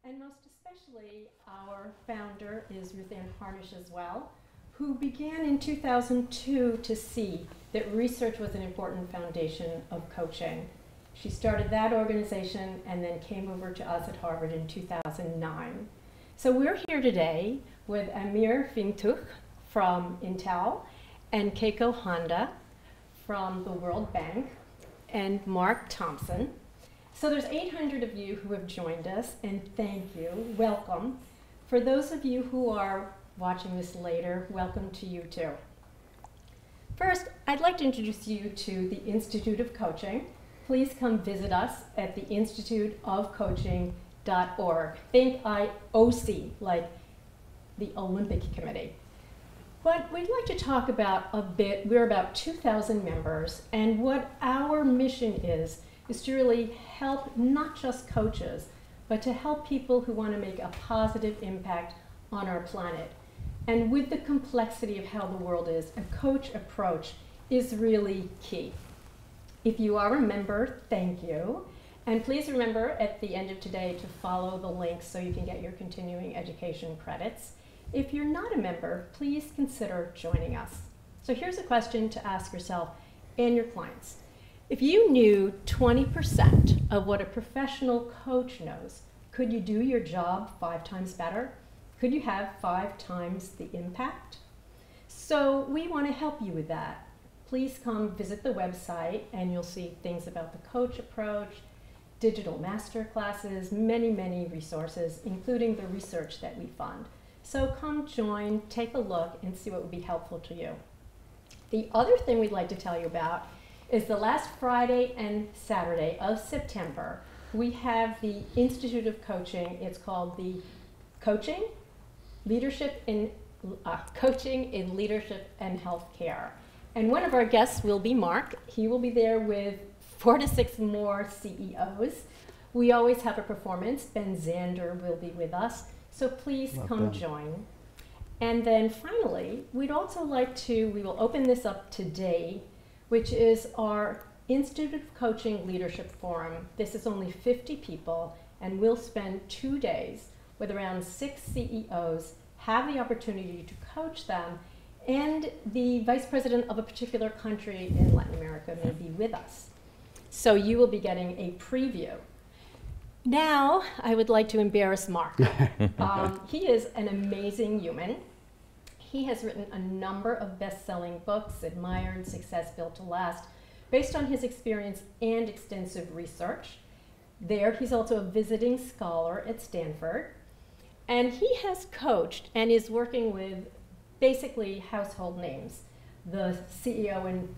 and most especially our founder is Ruth Ann Harnish as well, who began in 2002 to see that research was an important foundation of coaching. She started that organization and then came over to us at Harvard in 2009. So we're here today with Amir Faintuch from Intel and Keiko Honda from the WorldBank and Mark Thompson. So there's 800 of you who have joined us, and thank you, welcome. For those of you who are watching this later, welcome to you too. First, I'd like to introduce you to the Institute of Coaching. Please come visit us at the instituteofcoaching.org. Think IOC, like the Olympic Committee. But we'd like to talk about a bit, we're about 2,000 members, and what our mission is to really help not just coaches, but to help people who want to make a positive impact on our planet. And with the complexity of how the world is, a coach approach is really key. If you are a member, thank you. And please remember at the end of today to follow the links so you can get your continuing education credits. If you're not a member, please consider joining us. So here's a question to ask yourself and your clients. If you knew 20% of what a professional coach knows, could you do your job 5 times better? Could you have 5 times the impact? So we want to help you with that. Please come visit the website and you'll see things about the coach approach, digital master classes, many, many resources, including the research that we fund. So come join, take a look, and see what would be helpful to you. The other thing we'd like to tell you about is the last Friday and Saturday of September, we have the Institute of Coaching. It's called the Coaching in Leadership and Healthcare. And one of our guests will be Mark. He will be there with 4 to 6 more CEOs. We always have a performance. Ben Zander will be with us. So please come join. And then finally, we'd also like to, we will open this up today, which is our Institute of Coaching Leadership Forum. This is only 50 people, and we'll spend 2 days with around 6 CEOs, have the opportunity to coach them, and the vice president of a particular country in Latin America may be with us. So you will be getting a preview. Now, I would like to embarrass Mark. He is an amazing human. He has written a number of best-selling books, admired, Success Built to Last, based on his experience and extensive research. There, he's also a visiting scholar at Stanford. And he has coached and is working with basically household names. The CEO and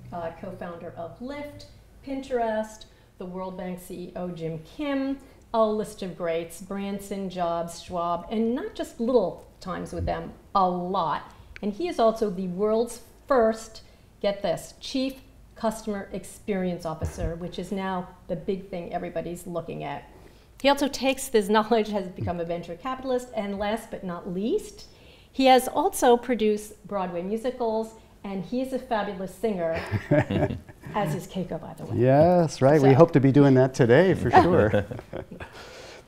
co-founder of Lyft, Pinterest, the WorldBank CEO Jim Kim, a list of greats, Branson, Jobs, Schwab, and not just little times with them, a lot. And he is also the world's first, get this, Chief Customer Experience Officer, which is now the big thing everybody's looking at. He also takes this knowledge, has become a venture capitalist, and last but not least, he has also produced Broadway musicals, and he is a fabulous singer, as is Keiko, by the way. Yes, right. So we hope to be doing that today, for sure.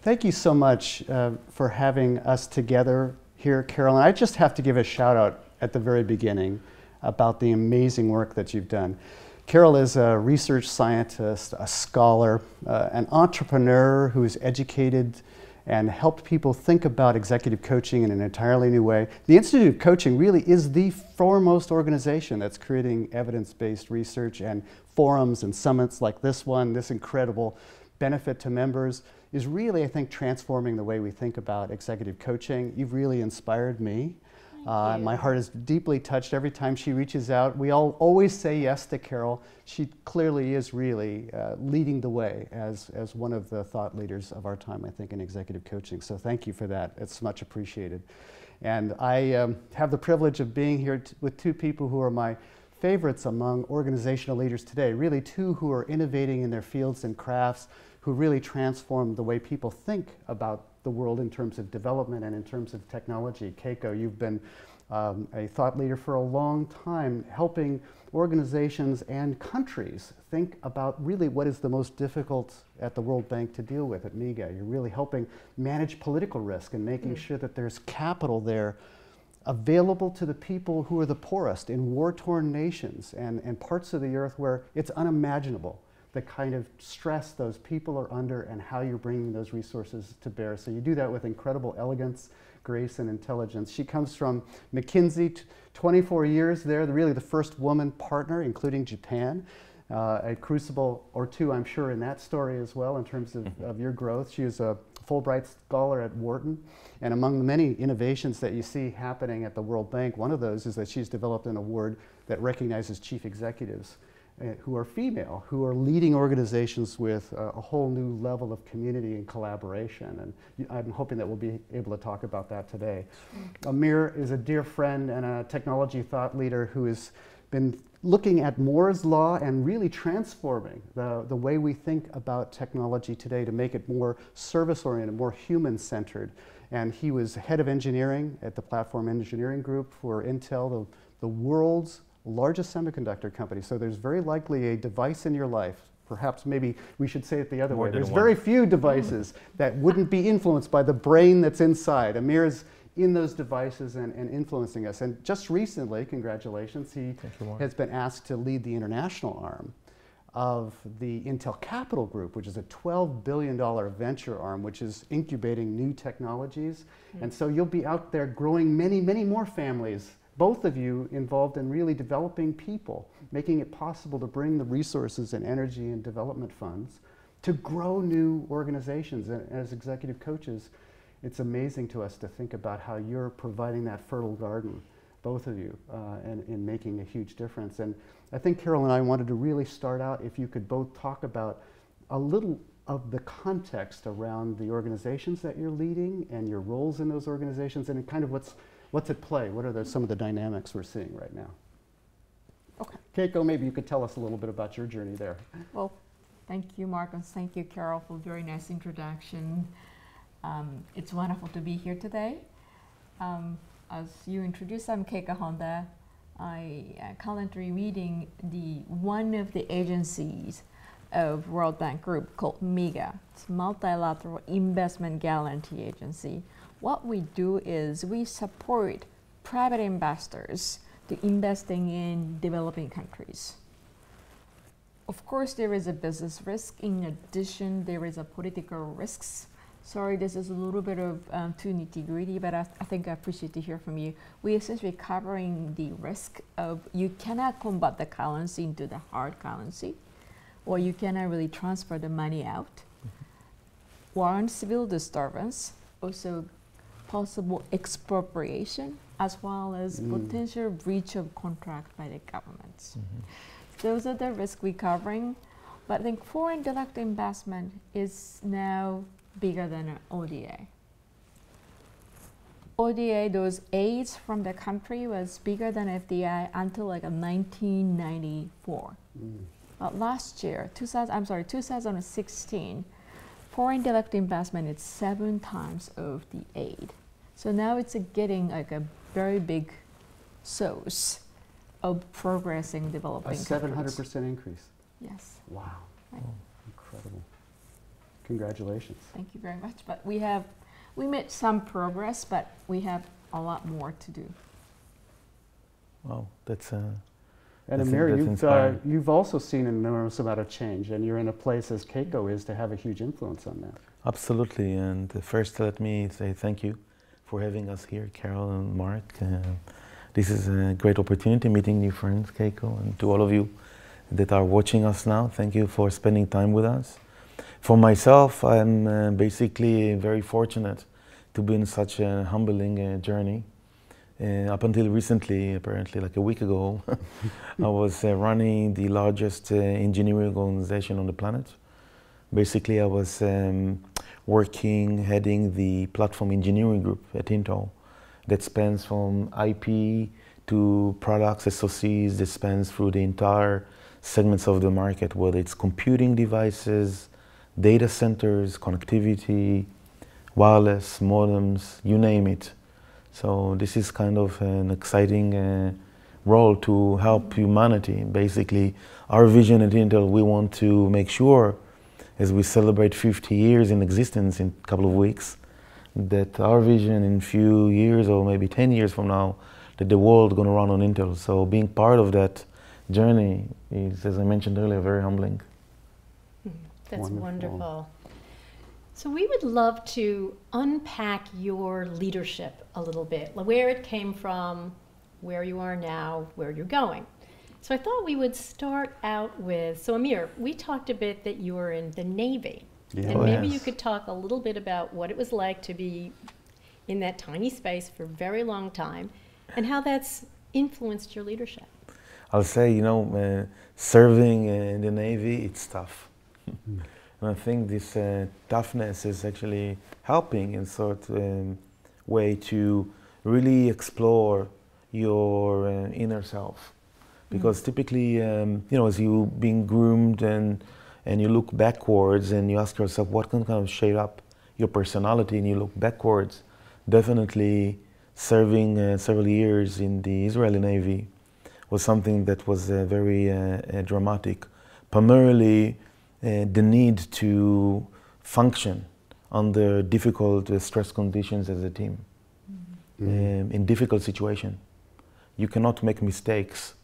Thank you so much for having us together here, Carolyn. I just have to give a shout out at the very beginning about the amazing work that you've done. Carol is a research scientist, a scholar, an entrepreneur who's educated and helped people think about executive coaching in an entirely new way. The Institute of Coaching really is the foremost organization that's creating evidence-based research, and forums and summits like this one, this incredible benefit to members, is really, I think, transforming the way we think about executive coaching. You've really inspired me. My heart is deeply touched every time she reaches out. We all always say yes to Carol. She clearly is really leading the way as one of the thought leaders of our time, I think, in executive coaching. So thank you for that. It's much appreciated. And I have the privilege of being here with 2 people who are my favorites among organizational leaders today, really 2 who are innovating in their fields and crafts, who really transform the way people think about the world in terms of development and in terms of technology. Keiko, you've been a thought leader for a long time, helping organizations and countries think about really what is the most difficult at the World Bank to deal with at MIGA. You're really helping manage political risk and making sure that there's capital there available to the people who are the poorest in war-torn nations and parts of the earth where it's unimaginable the kind of stress those people are under and how you're bringing those resources to bear. So you do that with incredible elegance, grace, and intelligence. She comes from McKinsey, 24 years there, really the first woman partner, including Japan. A crucible or two, I'm sure, in that story as well in terms of your growth. She is a Fulbright Scholar at Wharton. And among the many innovations that you see happening at the World Bank, one of those is that she's developed an award that recognizes chief executives who are female, who are leading organizations with a whole new level of community and collaboration. And I'm hoping that we'll be able to talk about that today. Amir is a dear friend and a technology thought leader who has been looking at Moore's Law and really transforming the way we think about technology today to make it more service-oriented, more human-centered. And he was head of engineering at the Platform Engineering Group for Intel, the world's largest semiconductor company. So there's very likely a device in your life, perhaps maybe we should say it the other way. There's very few devices that wouldn't be influenced by the brain that's inside. Amir is in those devices and influencing us. And just recently, congratulations, he has been asked to lead the international arm of the Intel Capital Group, which is a $12 billion venture arm, which is incubating new technologies. And so you'll be out there growing many, many more families, both of you involved in really developing people, making it possible to bring the resources and energy and development funds to grow new organizations. And as executive coaches, it's amazing to us to think about how you're providing that fertile garden, both of you, and in making a huge difference. And I think Carol and I wanted to really start out, if you could both talk about a little of the context around the organizations that you're leading and your roles in those organizations and kind of what's at play. What are some of the dynamics we're seeing right now? Okay. Keiko, maybe you could tell us a little bit about your journey there. Well, thank you, Marcus. Thank you, Carol, for a very nice introduction. It's wonderful to be here today. As you introduced, I'm Keiko Honda. I am currently leading one of the agencies of World Bank Group called MIGA. It's Multilateral Investment Guarantee Agency. What we do is we support private investors to investing in developing countries. Of course, there is a business risk. In addition, there is a political risks. Sorry, this is a little bit of too nitty-gritty, but I think I appreciate to hear from you. We're essentially covering the risk of you cannot convert the currency into the hard currency, or you cannot really transfer the money out. Warrant civil disturbance, also possible expropriation, as well as potential breach of contract by the governments. Those are the risks we're covering, but I think foreign direct investment is now bigger than an ODA. ODA, those aids from the country, was bigger than FDI until like 1994. But last year, 2016, foreign direct investment is 7 times of the aid. So now it's getting like a very big source of progressing developing countries. A 700% increase. Yes. Wow. Right. Incredible. Congratulations. Thank you very much. But we made some progress, but we have a lot more to do. Wow, that's and Amir, you've also seen an enormous amount of change, and you're in a place as Keiko is to have a huge influence on that. Absolutely, and first let me say thank you for having us here, Carol and Mark. This is a great opportunity, meeting new friends, Keiko, and to all of you that are watching us now, thank you for spending time with us. For myself, I'm basically very fortunate to be in such a humbling journey. Up until recently, apparently like a week ago, I was running the largest engineering organization on the planet. Basically, I was heading the platform engineering group at Intel that spans from IP to products, SoCs, that spans through the entire segments of the market, whether it's computing devices, data centers, connectivity, wireless, modems, you name it. So this is kind of an exciting role to help humanity. Basically, our vision at Intel, we want to make sure, as we celebrate 50 years in existence in a couple of weeks, that our vision in a few years or maybe 10 years from now, that the world is going to run on Intel. So being part of that journey is, as I mentioned earlier, very humbling. That's wonderful. So we would love to unpack your leadership a little bit, where it came from, where you are now, where you're going. So I thought we would start out with, so Amir, we talked a bit that you were in the Navy. Yes. And maybe you could talk a little bit about what it was like to be in that tiny space for a very long time and how that's influenced your leadership. I'll say, you know, serving in the Navy, it's tough. And I think this toughness is actually helping in sort of way to really explore your inner self. Because typically, you know, as you being groomed and you look backwards and you ask yourself what can kind of shape up your personality and you look backwards, definitely serving several years in the Israeli Navy was something that was very dramatic. Primarily, the need to function under difficult stress conditions as a team, in difficult situations. You cannot make mistakes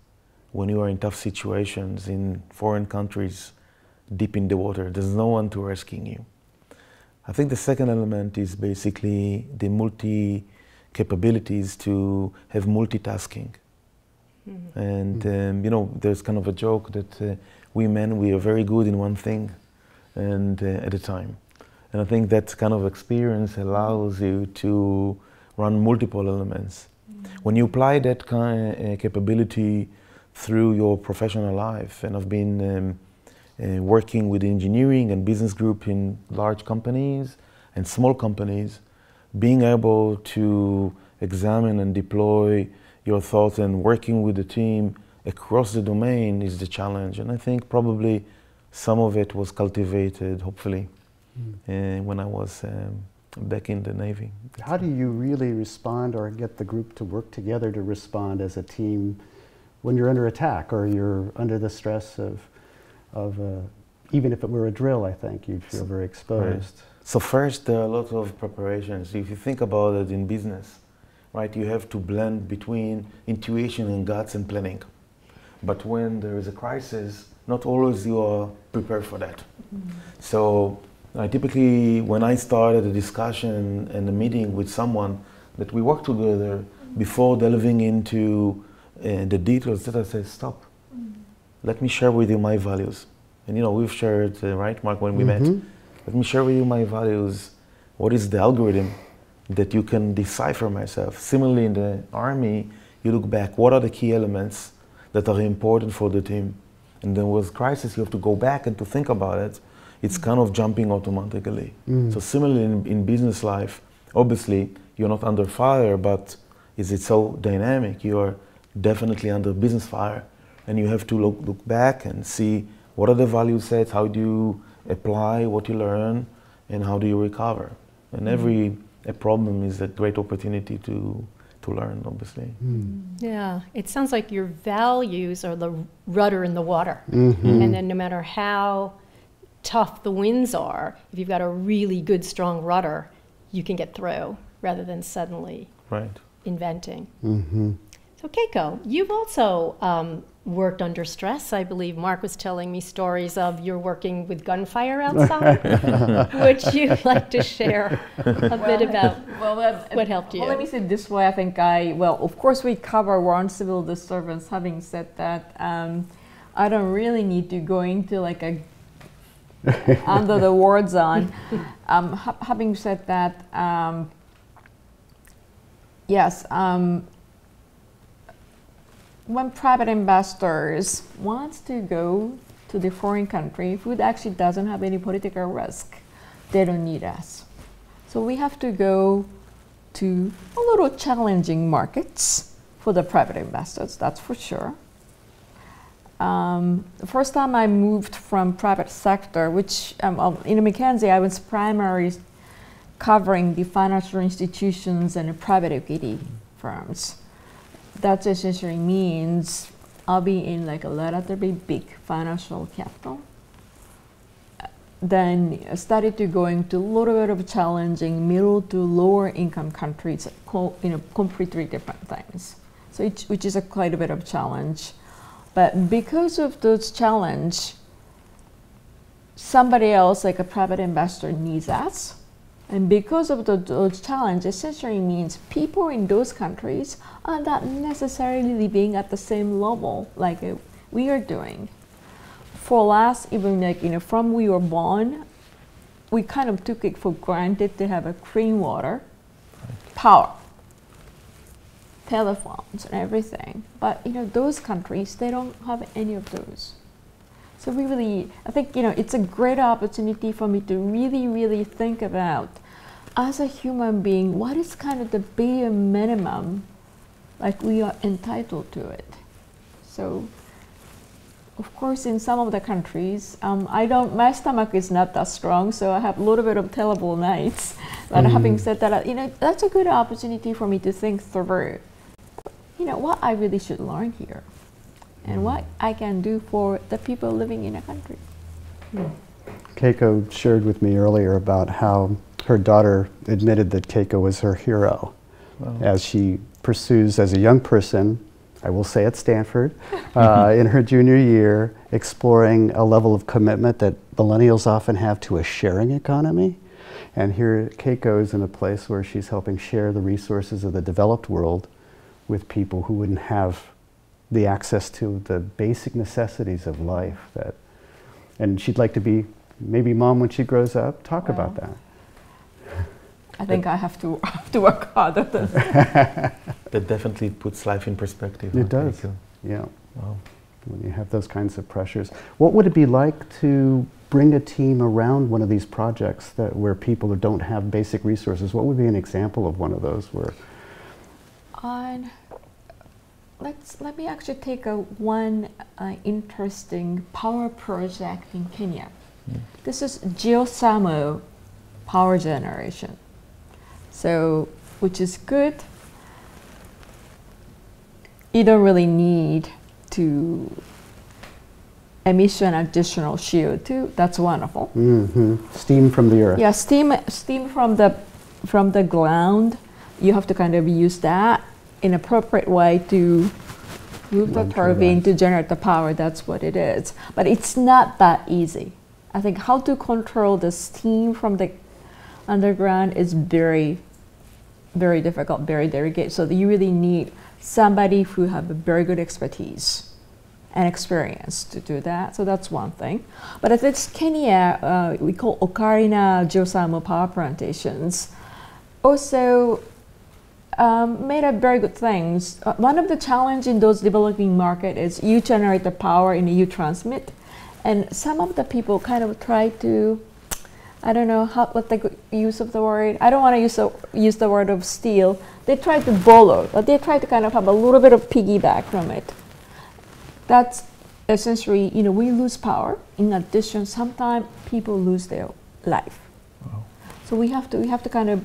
when you are in tough situations in foreign countries, deep in the water. There's no one to rescue you. I think the second element is basically the multi-capabilities to have multitasking. And you know, there's kind of a joke that we men, we are very good in one thing and at a time. And I think that kind of experience allows you to run multiple elements. When you apply that kind of capability through your professional life, and I've been working with engineering and business group in large companies and small companies, being able to examine and deploy your thoughts and working with the team across the domain is the challenge. And I think probably some of it was cultivated, hopefully, when I was back in the Navy. How do you really respond or get the group to work together to respond as a team when you're under attack or you're under the stress of even if it were a drill, I think you'd feel very exposed. Right. So first, there are a lot of preparations. If you think about it in business, right, you have to blend between intuition and guts and planning. But when there is a crisis, not always you are prepared for that. So typically, when I started a discussion and a meeting with someone that we work together, before delving into the details, that I say, stop. Let me share with you my values. And you know, we've shared, right, Mark, when we met. Let me share with you my values. What is the algorithm that you can decipher myself? Similarly, in the Army, you look back, what are the key elements that are important for the team? And then with crisis, you have to go back and to think about it. It's kind of jumping automatically. So similarly in business life, obviously, you're not under fire, but is it so dynamic? You are definitely under business fire. And you have to look back and see what are the value sets, how do you apply what you learn, and how do you recover? And every problem is a great opportunity to learn, obviously. Yeah, it sounds like your values are the rudder in the water. And then no matter how tough the winds are, if you've got a really good, strong rudder, you can get through rather than suddenly inventing. So Keiko, you've also worked under stress. I believe Mark was telling me stories of you're working with gunfire outside. Would you like to share a bit about what helped you? Well, let me say it this way. I think of course we cover war and civil disturbance. Having said that, I don't really need to go into like a under the war zone. Having said that, yes, when private investors wants to go to the foreign country, food actually doesn't have any political risk. They don't need us. So we have to go to a little challenging markets for the private investors, that's for sure. The first time I moved from private sector, which in McKinsey I was primary covering the financial institutions and the private equity firms. That essentially means I'll be in like a relatively big financial capital. Then I started to go into a little bit of challenging middle to lower income countries, completely different things. So which is quite a bit of challenge. But because of those challenge, somebody else, like a private investor, needs us. And because of those challenges, essentially means people in those countries are not necessarily living at the same level like we are doing. For us, even like, from we were born, we kind of took it for granted to have a clean water, power, telephones, and everything. But those countries, they don't have any of those. So we really, I think, it's a great opportunity for me to really, really think about, as a human being, what is kind of the bare minimum, like we are entitled to it. So, of course, in some of the countries, my stomach is not that strong, so I have a little bit of terrible nights. But having said that, that's a good opportunity for me to think through, what I really should learn here, and what I can do for the people living in a country. Keiko shared with me earlier about how her daughter admitted that Keiko was her hero as she pursues, as a young person, I will say at Stanford, in her junior year, exploring a level of commitment that millennials often have to a sharing economy. And here Keiko is in a place where she's helping share the resources of the developed world with people who wouldn't have the access to the basic necessities of life. And she'd like to be maybe mom when she grows up. Talk about that. I think I have to work harder than that. That definitely puts life in perspective. It does, yeah. Wow. When you have those kinds of pressures. What would it be like to bring a team around one of these projects where people don't have basic resources? What would be an example of one of those where? Let me actually take one interesting power project in Kenya. This is geothermal power generation. So, which is good. You don't really need to emission additional CO2. That's wonderful. Steam from the earth. Yeah, steam from the ground. You have to kind of use that in an appropriate way to move the turbine to generate the power. That's what it is. But it's not that easy. I think how to control the steam from the underground is very, very difficult, very delicate. So you really need somebody who have a very good expertise and experience to do that. So that's one thing. But at this Kenya, we call Ocarina geothermal power plantations, also made up very good things. One of the challenges in those developing markets is you generate the power and you transmit. And some of the people kind of try to, I don't know what the use of the word, I don't want to use the word of steal. They try to borrow, but they try to kind of have a little bit of piggyback from it. That's essentially, we lose power. In addition, sometimes people lose their life. Wow. So we have to kind of,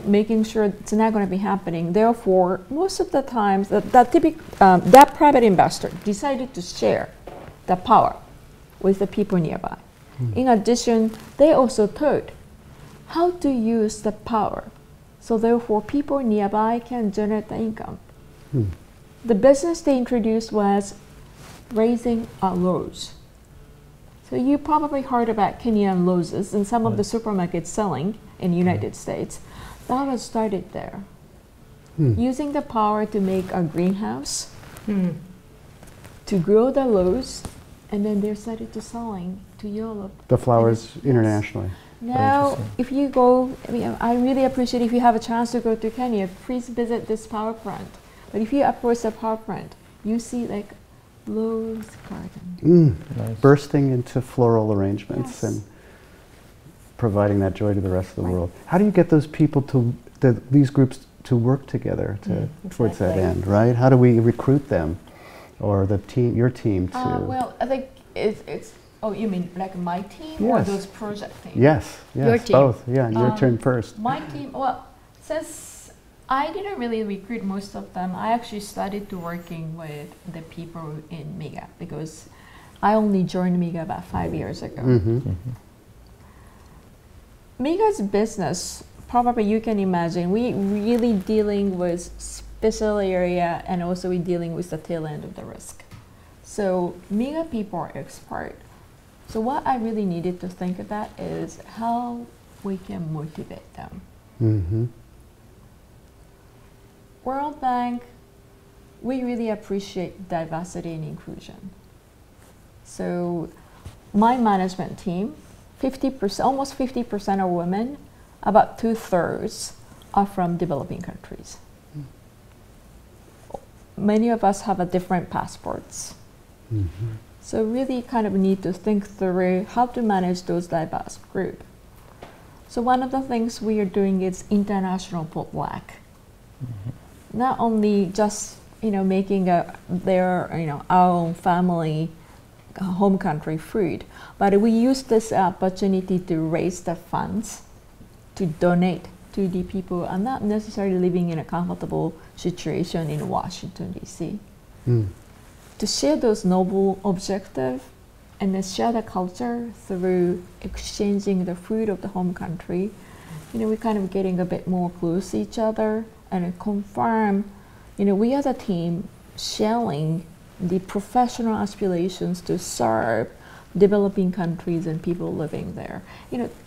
making sure it's not going to be happening. Therefore, most of the times, that private investor decided to share the power with the people nearby. In addition, they also taught how to use the power. So therefore, people nearby can generate the income. The business they introduced was raising loaves. So you probably heard about Kenyan loaves and some of the supermarkets selling in the United States. That was started there. Using the power to make a greenhouse, to grow the loaves, and then they started to selling to Europe. The flowers internationally. Now, if you go, I really appreciate if you have a chance to go to Kenya, please visit this power plant. But if you approach the power plant, you see like rose garden. Nice. Bursting into floral arrangements and providing that joy to the rest of the world. How do you get those people these groups to work together towards that end, right? How do we recruit them, or your team to? Well, I think it's Oh, you mean like my team or Yes. those project teams? Yes, yes, Your team. both. Yeah, your turn first. My team, well, since I didn't really recruit most of them, I actually started to working with the people in MIGA because I only joined MIGA about 5 years ago. MIGA's business, probably you can imagine, we really dealing with special area and also we dealing with the tail end of the risk. So MIGA people are expert. So what I really needed to think about is how we can motivate them. WorldBank, we really appreciate diversity and inclusion. So my management team, 50%, almost 50% are women, about 2/3 are from developing countries. Many of us have a different passports. So really kind of need to think through how to manage those diverse group. So one of the things we are doing is international potluck. Not only just making their our own family home country food, but we use this opportunity to raise the funds to donate to the people and not necessarily living in a comfortable situation in Washington, D.C. To share those noble objectives and then share the culture through exchanging the food of the home country, we're kind of getting a bit more close to each other and confirm, we as a team sharing the professional aspirations to serve developing countries and people living there.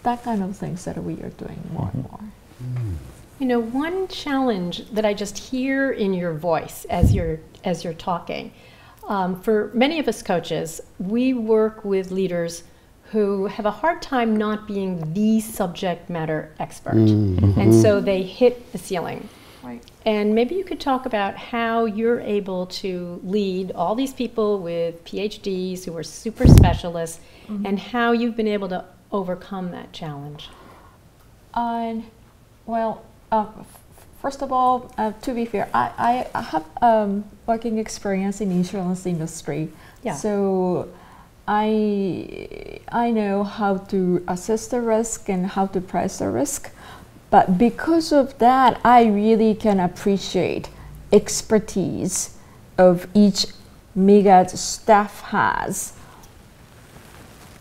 That kind of things that we are doing more and more. One challenge that I just hear in your voice as you're talking, for many of us coaches, we work with leaders who have a hard time not being the subject matter expert. And so they hit the ceiling. Right. And maybe you could talk about how you're able to lead all these people with PhDs who are super specialists and how you've been able to overcome that challenge. First of all, to be fair, I have working experience in insurance industry. Yeah. So I know how to assess the risk and how to price the risk. But because of that, I really can appreciate expertise of each MIGA's staff has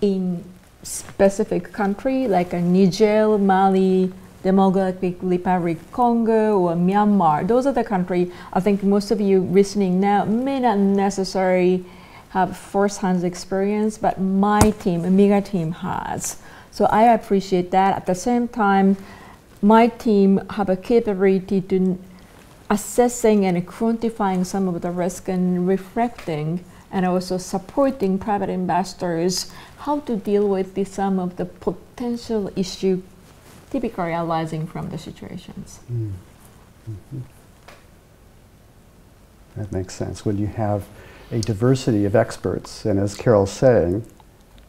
in specific country, like a Niger, Mali, Democratic Republic Congo, or Myanmar. Those are the countries I think most of you listening now may not necessarily have first-hand experience, but my team, MIGA team has. So I appreciate that. At the same time, my team have a capability to assessing and quantifying some of the risk and reflecting and also supporting private investors how to deal with some of the potential issue typically arising from the situations. That makes sense. When you have a diversity of experts, and as Carol's saying,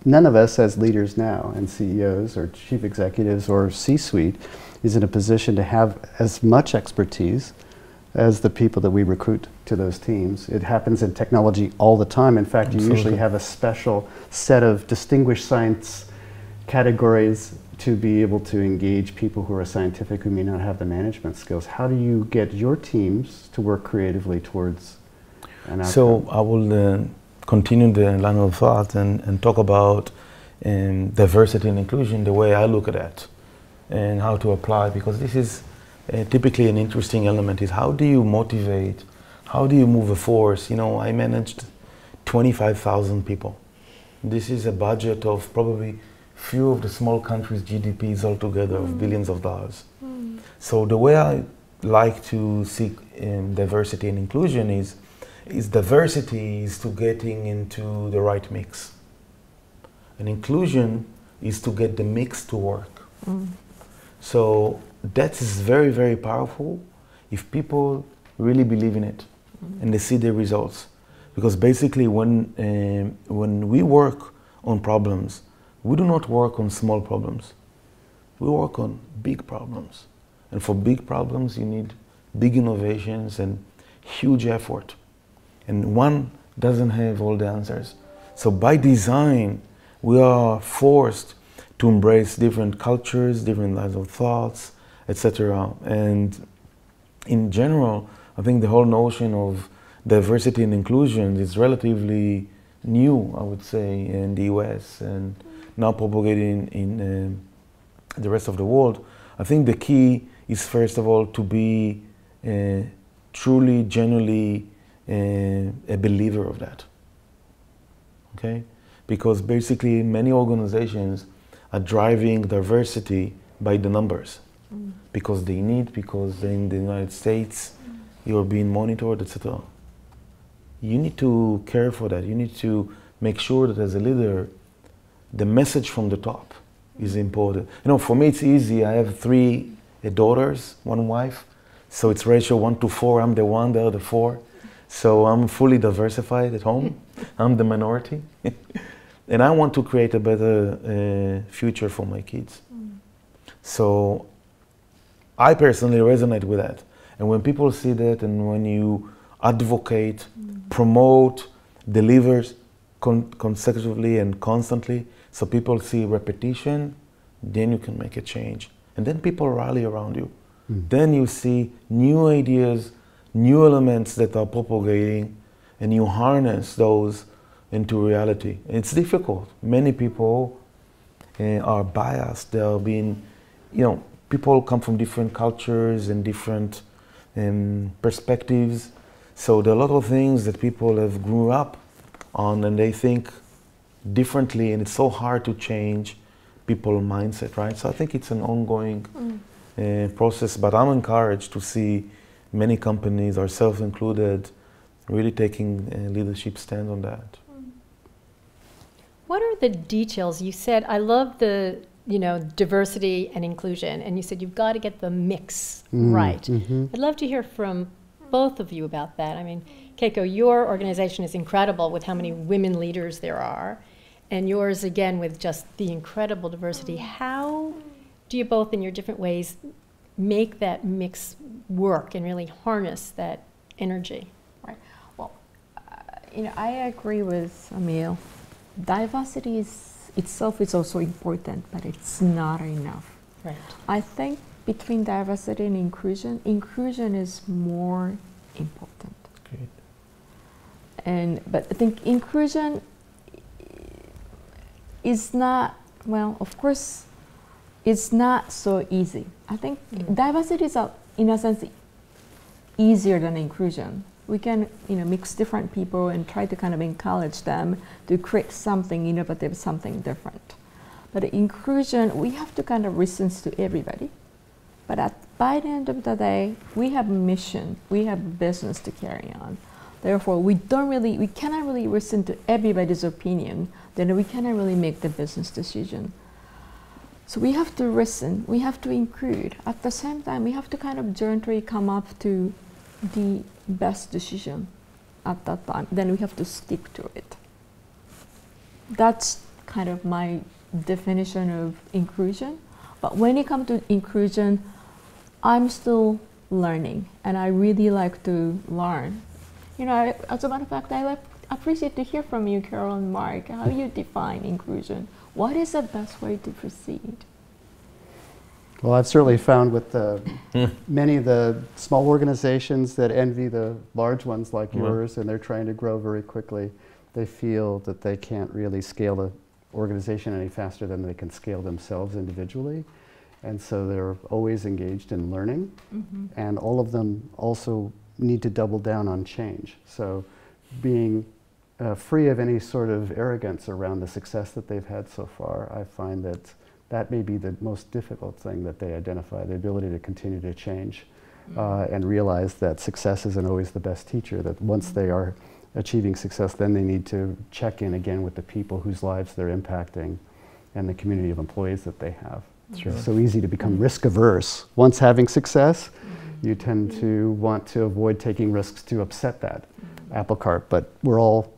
none of us as leaders now and CEOs or chief executives or C-suite is in a position to have as much expertise as the people that we recruit to those teams. It happens in technology all the time. In fact, you usually have a special set of distinguished science categories to be able to engage people who are scientific who may not have the management skills. How do you get your teams to work creatively towards an outcome? So I will continue the line of thought and talk about diversity and inclusion the way I look at it and how to apply, because this is typically an interesting element is how do you motivate, how do you move a force? I managed 25,000 people. This is a budget of probably few of the small countries' GDPs altogether of billions of dollars. So the way I like to seek diversity and inclusion is diversity is to getting into the right mix. And inclusion is to get the mix to work. So that is very, very powerful if people really believe in it and they see the results. Because basically when we work on problems, we do not work on small problems. We work on big problems. And for big problems, you need big innovations and huge effort. And one doesn't have all the answers. So by design, we are forced to embrace different cultures, different lines of thoughts, etc. And in general, I think the whole notion of diversity and inclusion is relatively new, I would say, in the US and now propagating in the rest of the world. I think the key is, first of all, to be truly, genuinely a believer of that. Okay? Because basically many organizations are driving diversity by the numbers. Because they need, because in the United States you're being monitored, etc. You need to care for that. You need to make sure that as a leader, the message from the top is important. You know, for me it's easy. I have 3 daughters, 1 wife, so it's ratio 1-4. I'm the 1, the other 4. So I'm fully diversified at home. I'm the minority. And I want to create a better future for my kids. So I personally resonate with that. And when people see that, and when you advocate, promote, delivers consecutively and constantly, so people see repetition, then you can make a change. And then people rally around you. Then you see new ideas, new elements that are propagating, and you harness those into reality. It's difficult. Many people are biased. They are being, you know, people come from different cultures and different perspectives. So there are a lot of things that people have grew up on, and they think differently, and it's so hard to change people's mindset, right? So I think it's an ongoing process, but I'm encouraged to see many companies, ourselves included, really taking a leadership stand on that. What are the details? You said, I love the, you know, diversity and inclusion, and you said you've got to get the mix right. I'd love to hear from both of you about that. I mean, Keiko, your organization is incredible with how many women leaders there are, and yours, again, with just the incredible diversity. How do you both, in your different ways, make that mix work and really harness that energy? Right. Well, you know, I agree with Amir. Diversity itself is also important, but it's not enough. Right. I think between diversity and inclusion is more important. Great. But I think inclusion is not, well, of course, it's not so easy. I think diversity is, in a sense, easier than inclusion. We can, you know, mix different people and try to kind of encourage them to create something innovative, something different. But inclusion, we have to kind of listen to everybody. But by the end of the day, we have a mission, we have business to carry on. Therefore, we cannot really listen to everybody's opinion, then we cannot really make the business decision. So we have to listen, we have to include. At the same time, we have to kind of jointly come up to the best decision at that time. Then we have to stick to it. That's kind of my definition of inclusion. But when it comes to inclusion, I'm still learning, and I really like to learn. You know, as a matter of fact, I appreciate to hear from you, Carol and Mark, how you define inclusion. What is the best way to proceed? Well, I've certainly found with many of the small organizations that envy the large ones like yours, and they're trying to grow very quickly, they feel that they can't really scale the organization any faster than they can scale themselves individually. And so they're always engaged in learning, and all of them also need to double down on change. So being free of any sort of arrogance around the success that they've had so far, I find that that may be the most difficult thing that they identify, the ability to continue to change and realize that success isn't always the best teacher, that once they are achieving success, then they need to check in again with the people whose lives they're impacting and the community of employees that they have. Sure. It's so easy to become risk averse. Once having success, you tend to want to avoid taking risks to upset that apple cart, but we're all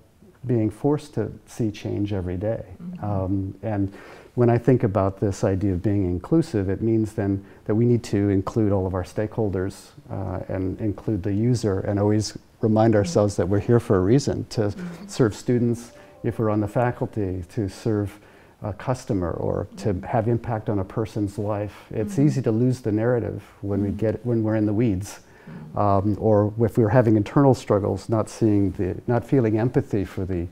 being forced to see change every day. And when I think about this idea of being inclusive, it means then that we need to include all of our stakeholders and include the user, and always remind ourselves that we're here for a reason, to serve students if we're on the faculty, to serve a customer or to have impact on a person's life. It's easy to lose the narrative when we're in the weeds, or if we're having internal struggles, not feeling empathy for the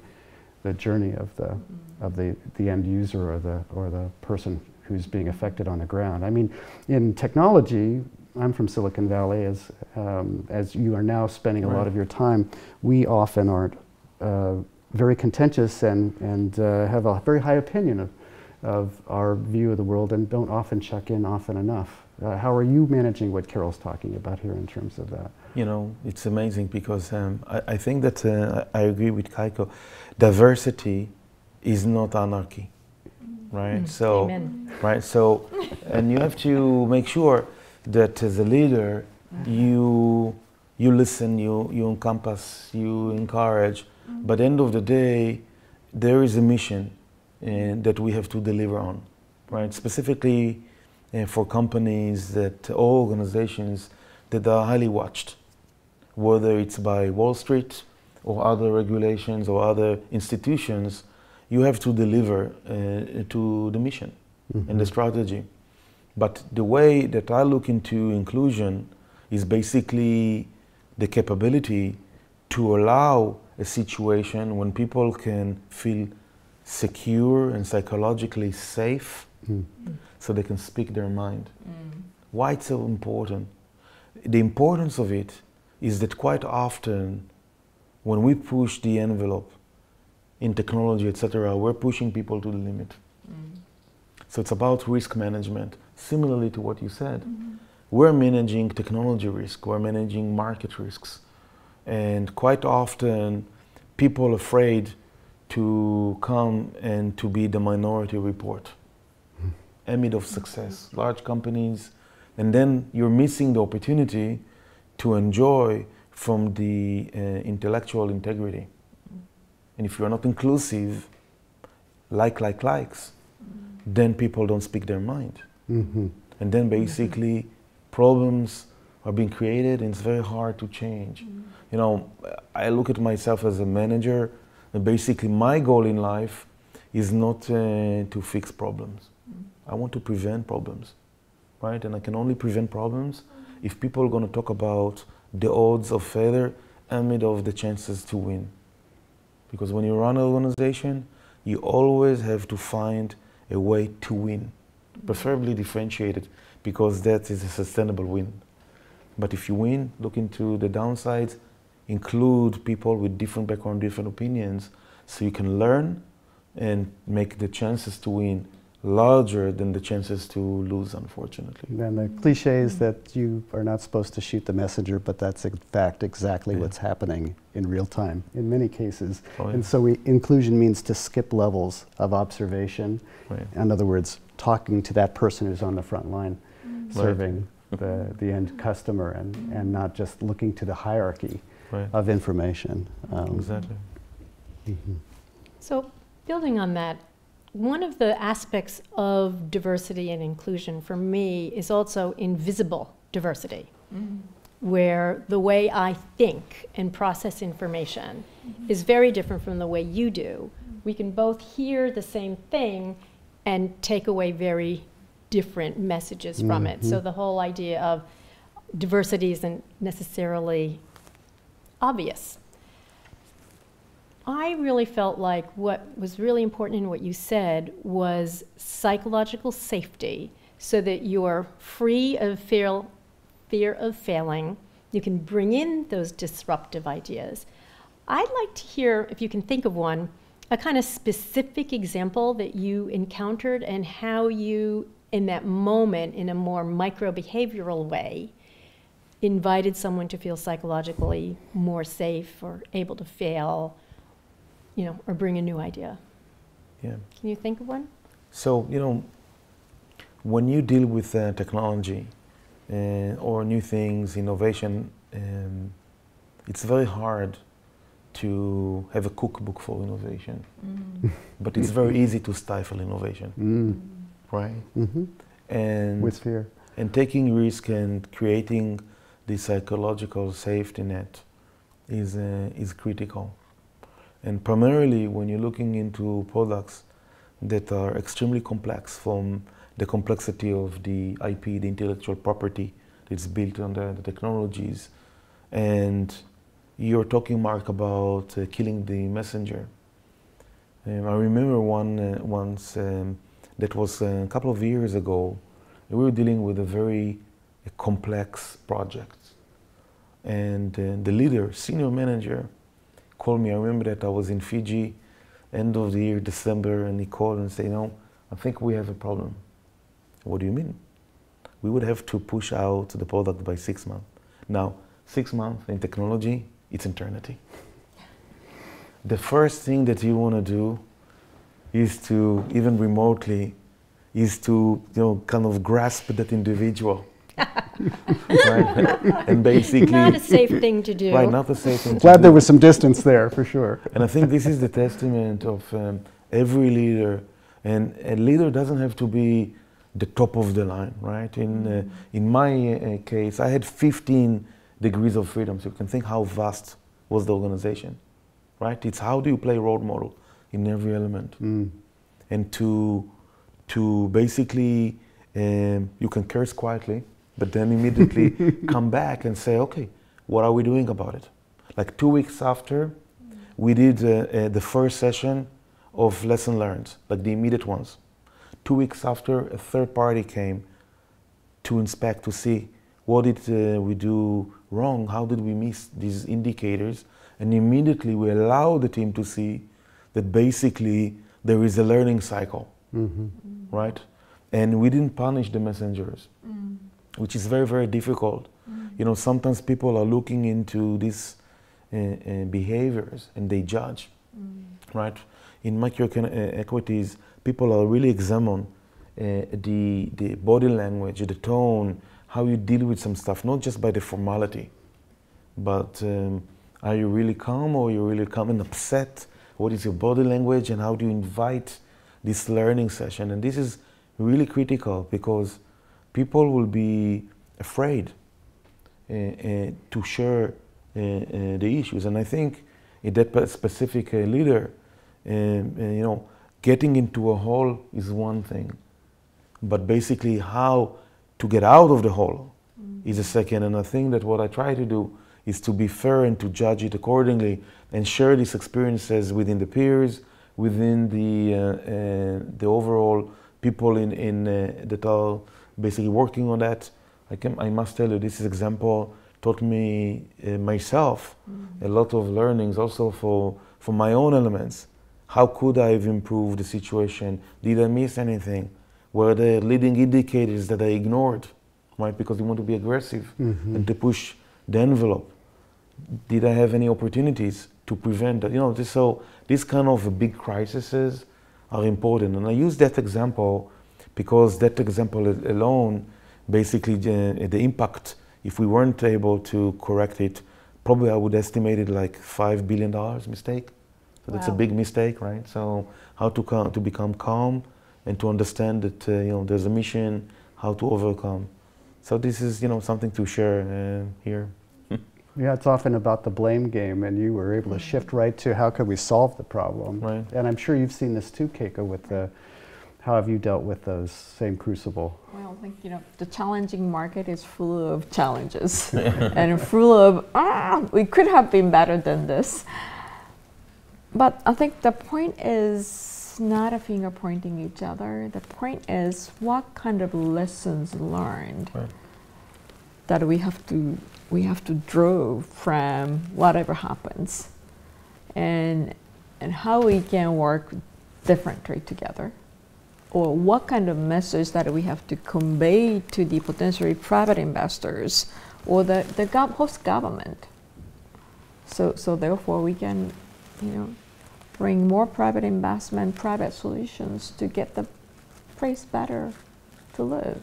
journey of the end user or the person who's being affected on the ground. I mean, in technology, I'm from Silicon Valley, as you are now spending a lot of your time. We often aren't very contentious and have a very high opinion of our view of the world and don't often check in often enough. How are you managing what Carol's talking about here in terms of that? You know, it's amazing because I think that I agree with Keiko. Diversity is not anarchy, right? So, Amen. right. So, and you have to make sure that as a leader, you listen, you encompass, you encourage. But at the end of the day, there is a mission that we have to deliver on, right? Specifically for companies or organizations that are highly watched, whether it's by Wall Street or other regulations or other institutions, you have to deliver to the mission and the strategy. But the way that I look into inclusion is basically the capability to allow a situation when people can feel secure and psychologically safe so they can speak their mind. Why it's so important? The importance of it is that quite often when we push the envelope in technology, etc., we're pushing people to the limit. So it's about risk management. Similarly to what you said, we're managing technology risk, we're managing market risks. And quite often, people are afraid to come and to be the minority report amid of success, large companies, and then you're missing the opportunity to enjoy from the intellectual integrity. And if you're not inclusive, likes, then people don't speak their mind. And then basically problems are being created and it's very hard to change. You know, I look at myself as a manager, and basically my goal in life is not to fix problems. I want to prevent problems, right? And I can only prevent problems if people are going to talk about the odds of failure amid of the chances to win. Because when you run an organization, you always have to find a way to win, preferably differentiated, because that is a sustainable win. But if you win, look into the downsides, include people with different background, different opinions, so you can learn and make the chances to win larger than the chances to lose, unfortunately. And the cliche is that you are not supposed to shoot the messenger, but that's in fact exactly what's happening in real time in many cases. And so inclusion means to skip levels of observation. In other words, talking to that person who's on the front line, serving the end customer and not just looking to the hierarchy of information. Exactly. So building on that, one of the aspects of diversity and inclusion for me is also invisible diversity, where the way I think and process information is very different from the way you do. We can both hear the same thing and take away very different messages from it. So the whole idea of diversity isn't necessarily obvious. I really felt like what was really important in what you said was psychological safety, so that you're free of fear of failing. You can bring in those disruptive ideas. I'd like to hear, if you can think of one, a kind of specific example that you encountered and how you, in that moment, in a more micro-behavioral way, invited someone to feel psychologically more safe or able to fail, you know, or bring a new idea. Yeah. Can you think of one? So, you know, when you deal with technology or new things, innovation, it's very hard to have a cookbook for innovation. But it's very easy to stifle innovation, right? And with fear. And taking risk and creating the psychological safety net is critical. And primarily when you're looking into products that are extremely complex, from the complexity of the IP, the intellectual property that's built on the technologies. And you're talking, Mark, about killing the messenger. I remember once, that was a couple of years ago, we were dealing with a very complex project. And the leader, senior manager, called me. I remember that I was in Fiji, end of the year, December, and he called and said, I think we have a problem. What do you mean? We would have to push out the product by 6 months. Now, 6 months in technology, it's eternity. The first thing that you want to do is to, even remotely, is to kind of grasp that individual. Right? And basically, not a safe thing to do. Right, not a safe thing. Glad there was some distance there, for sure. And I think this is the testament of every leader. And a leader doesn't have to be the top of the line, right? In my case, I had 15 degrees of freedom. So you can think how vast was the organization, right? It's how do you play role model in every element. And to basically, you can curse quietly, but then immediately come back and say, okay, what are we doing about it? Like 2 weeks after, we did the first session of lesson learned, like the immediate ones. 2 weeks after, a third party came to inspect, to see what did we do wrong, how did we miss these indicators, and immediately we allowed the team to see that basically there is a learning cycle, right? And we didn't punish the messengers, which is very, very difficult. Sometimes people are looking into these behaviors and they judge, right? In microequities, people are really examine the body language, the tone, how you deal with some stuff, not just by the formality, but are you really calm or you really calm and upset? What is your body language and how do you invite this learning session? And this is really critical because people will be afraid to share the issues. And I think in that specific leader, getting into a hole is one thing, but basically how to get out of the hole is a second. And I think that what I try to do is to be fair and to judge it accordingly and share these experiences within the peers, within the overall people that are basically working on that. I must tell you, this example taught me myself a lot of learnings also for my own elements. How could I have improved the situation? Did I miss anything? Were there leading indicators that I ignored, right? Because you want to be aggressive and to push the envelope. Did I have any opportunities to prevent that? So these kind of big crises are important. And I use that example because that example alone, basically the impact, if we weren't able to correct it, probably I would estimate it like $5 billion mistake. So that's a big mistake, right? So how to become calm and to understand that there's a mission, how to overcome. So this is something to share here. Yeah, it's often about the blame game, and you were able to shift right to how could we solve the problem. Right. And I'm sure you've seen this too, Keiko, with how have you dealt with those same crucible? Well, I think the challenging market is full of challenges and full of we could have been better than this. But I think the point is not a finger pointing each other. The point is what kind of lessons learned that we have to draw from whatever happens, and how we can work differently together, or what kind of message that we have to convey to the potentially private investors or the host government. So therefore we can bring more private investment, private solutions to get the place better to live.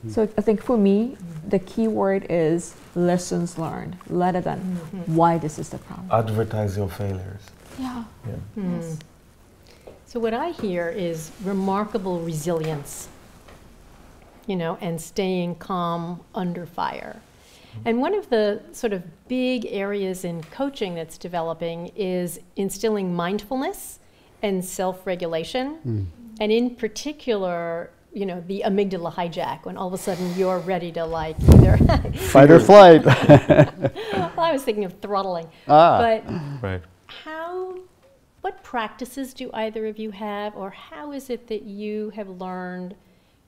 So I think for me, the key word is lessons learned, rather than why this is the problem. Advertise your failures. Yeah. Yes. So what I hear is remarkable resilience, and staying calm under fire. And one of the sort of big areas in coaching that's developing is instilling mindfulness and self-regulation, and in particular, you know, the amygdala hijack, when all of a sudden you're ready to like either fight or flight. well, I was thinking of throttling. But Right. what practices do either of you have, or how is it that you have learned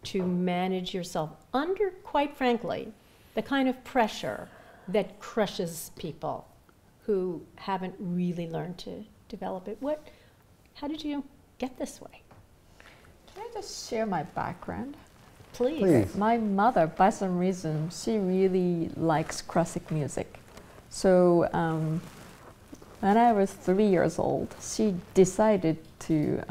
to manage yourself under, quite frankly, the kind of pressure that crushes people who haven't really learned to develop it? How did you get this way? Can I just share my background? Please. My mother, by some reason, she really likes classic music. So when I was 3 years old, she decided to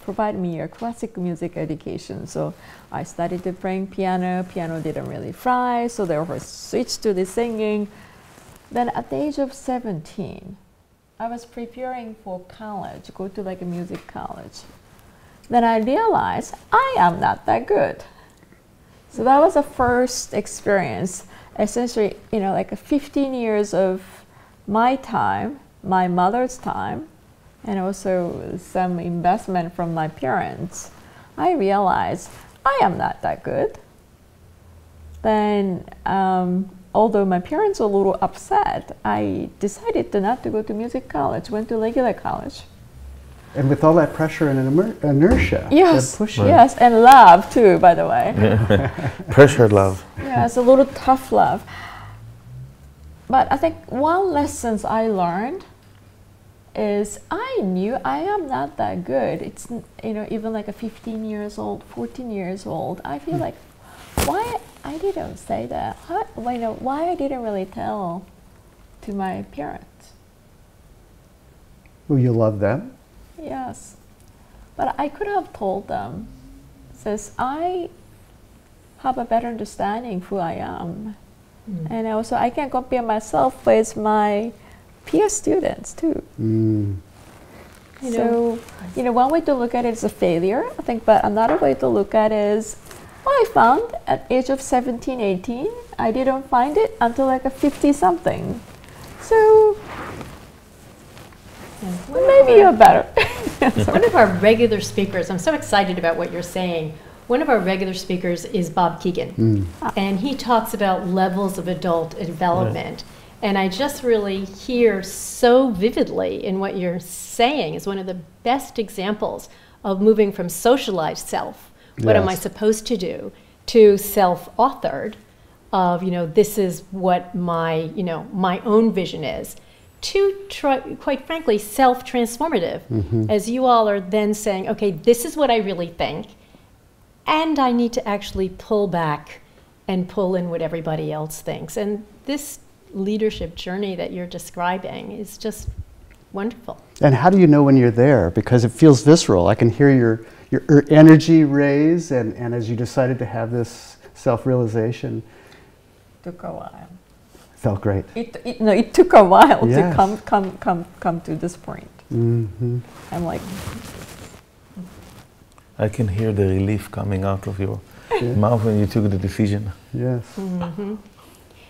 provide me a classic music education. So I started to play piano. Piano didn't really fly, so therefore switched to the singing. Then at the age of 17, I was preparing for college, go to like a music college. Then I realized I am not that good. So that was the first experience. Essentially, you know, like 15 years of my time, my mother's time, and also some investment from my parents. I realized I am not that good. Then, although my parents were a little upset, I decided not to go to music college, went to regular college. And with all that pressure and inertia. Yes, push. yes, and love too, by the way. Pressure love. Yeah, it's a little tough love. But I think one lesson I learned is I knew I am not that good. It's, you know, even like a 15 years old, 14 years old, I feel like, why I didn't say that? Why I didn't really tell to my parents? Well, you love them? Yes, but I could have told them, since I have a better understanding of who I am. And also I can compare myself with my peer students too. So, you know, one way to look at it is a failure, I think, but another way to look at it is, I found at age of 17, 18, I didn't find it until like a 50-something. So, maybe you're better. One of our regular speakers, I'm so excited about what you're saying. One of our regular speakers is Bob Keegan, and he talks about levels of adult development. And I just really hear so vividly in what you're saying is one of the best examples of moving from socialized self, what am I supposed to do, to self-authored of, you know, this is what my, you know, my own vision is, to quite frankly, self-transformative, as you all are then saying, okay, this is what I really think, and I need to actually pull back and pull in what everybody else thinks. And this leadership journey that you're describing is just wonderful. And how do you know when you're there? Because it feels visceral. I can hear your energy raise, and as you decided to have this self-realization. Took a while. Felt great. It took a while to come to this point. I'm like, I can hear the relief coming out of your mouth when you took the decision. Yes.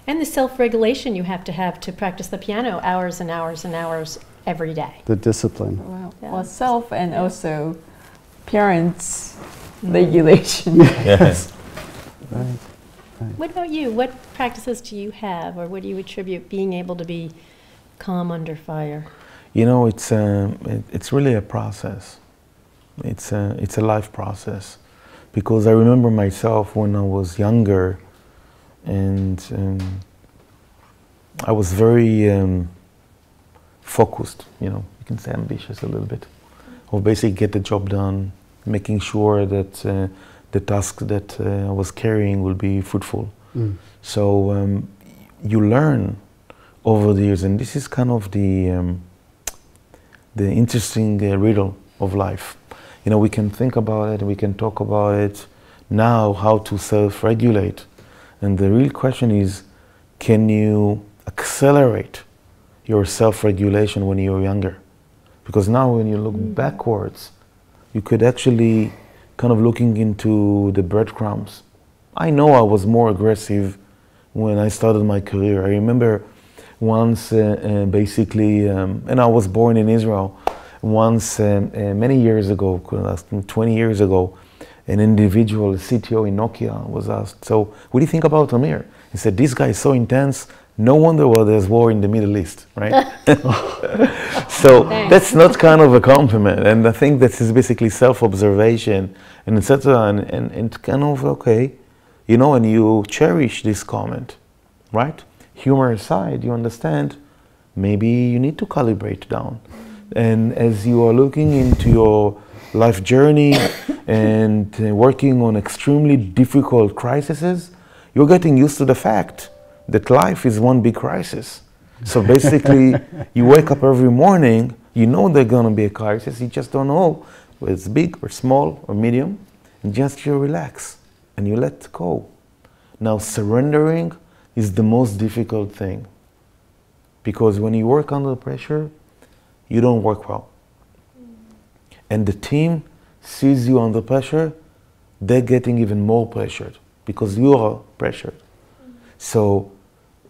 And the self-regulation you have to practice the piano hours and hours and hours every day. The discipline. well, self and also parents' regulation. Yes. Right. What about you? What practices do you have, or what do you attribute being able to be calm under fire? You know, it's really a process. It's a life process, because I remember myself when I was younger, and I was very focused. You know, you can say ambitious a little bit, or basically get the job done, making sure that the task that I was carrying will be fruitful. So you learn over the years, and this is kind of the interesting riddle of life. You know, we can think about it, and we can talk about it now, how to self-regulate. And the real question is, can you accelerate your self-regulation when you're younger? Because now when you look backwards, you could actually kind of looking into the breadcrumbs. I know I was more aggressive when I started my career. I remember once basically, and I was born in Israel, once, many years ago, 20 years ago, an individual CTO in Nokia was asked, so what do you think about Amir? He said, this guy is so intense, no wonder why there's war in the Middle East, right? So that's not kind of a compliment. And I think that is basically self-observation and etc. And kind of, okay, you know, and you cherish this comment, right? Humor aside, you understand, maybe you need to calibrate down. And as you are looking into your life journey and working on extremely difficult crises, you're getting used to the fact that life is one big crisis. So basically, you wake up every morning, you know there's going to be a crisis, you just don't know whether it's big or small or medium, and just you relax and you let go. Now, surrendering is the most difficult thing, because when you work under pressure, you don't work well. And the team sees you under pressure, they're getting even more pressured because you are pressured. So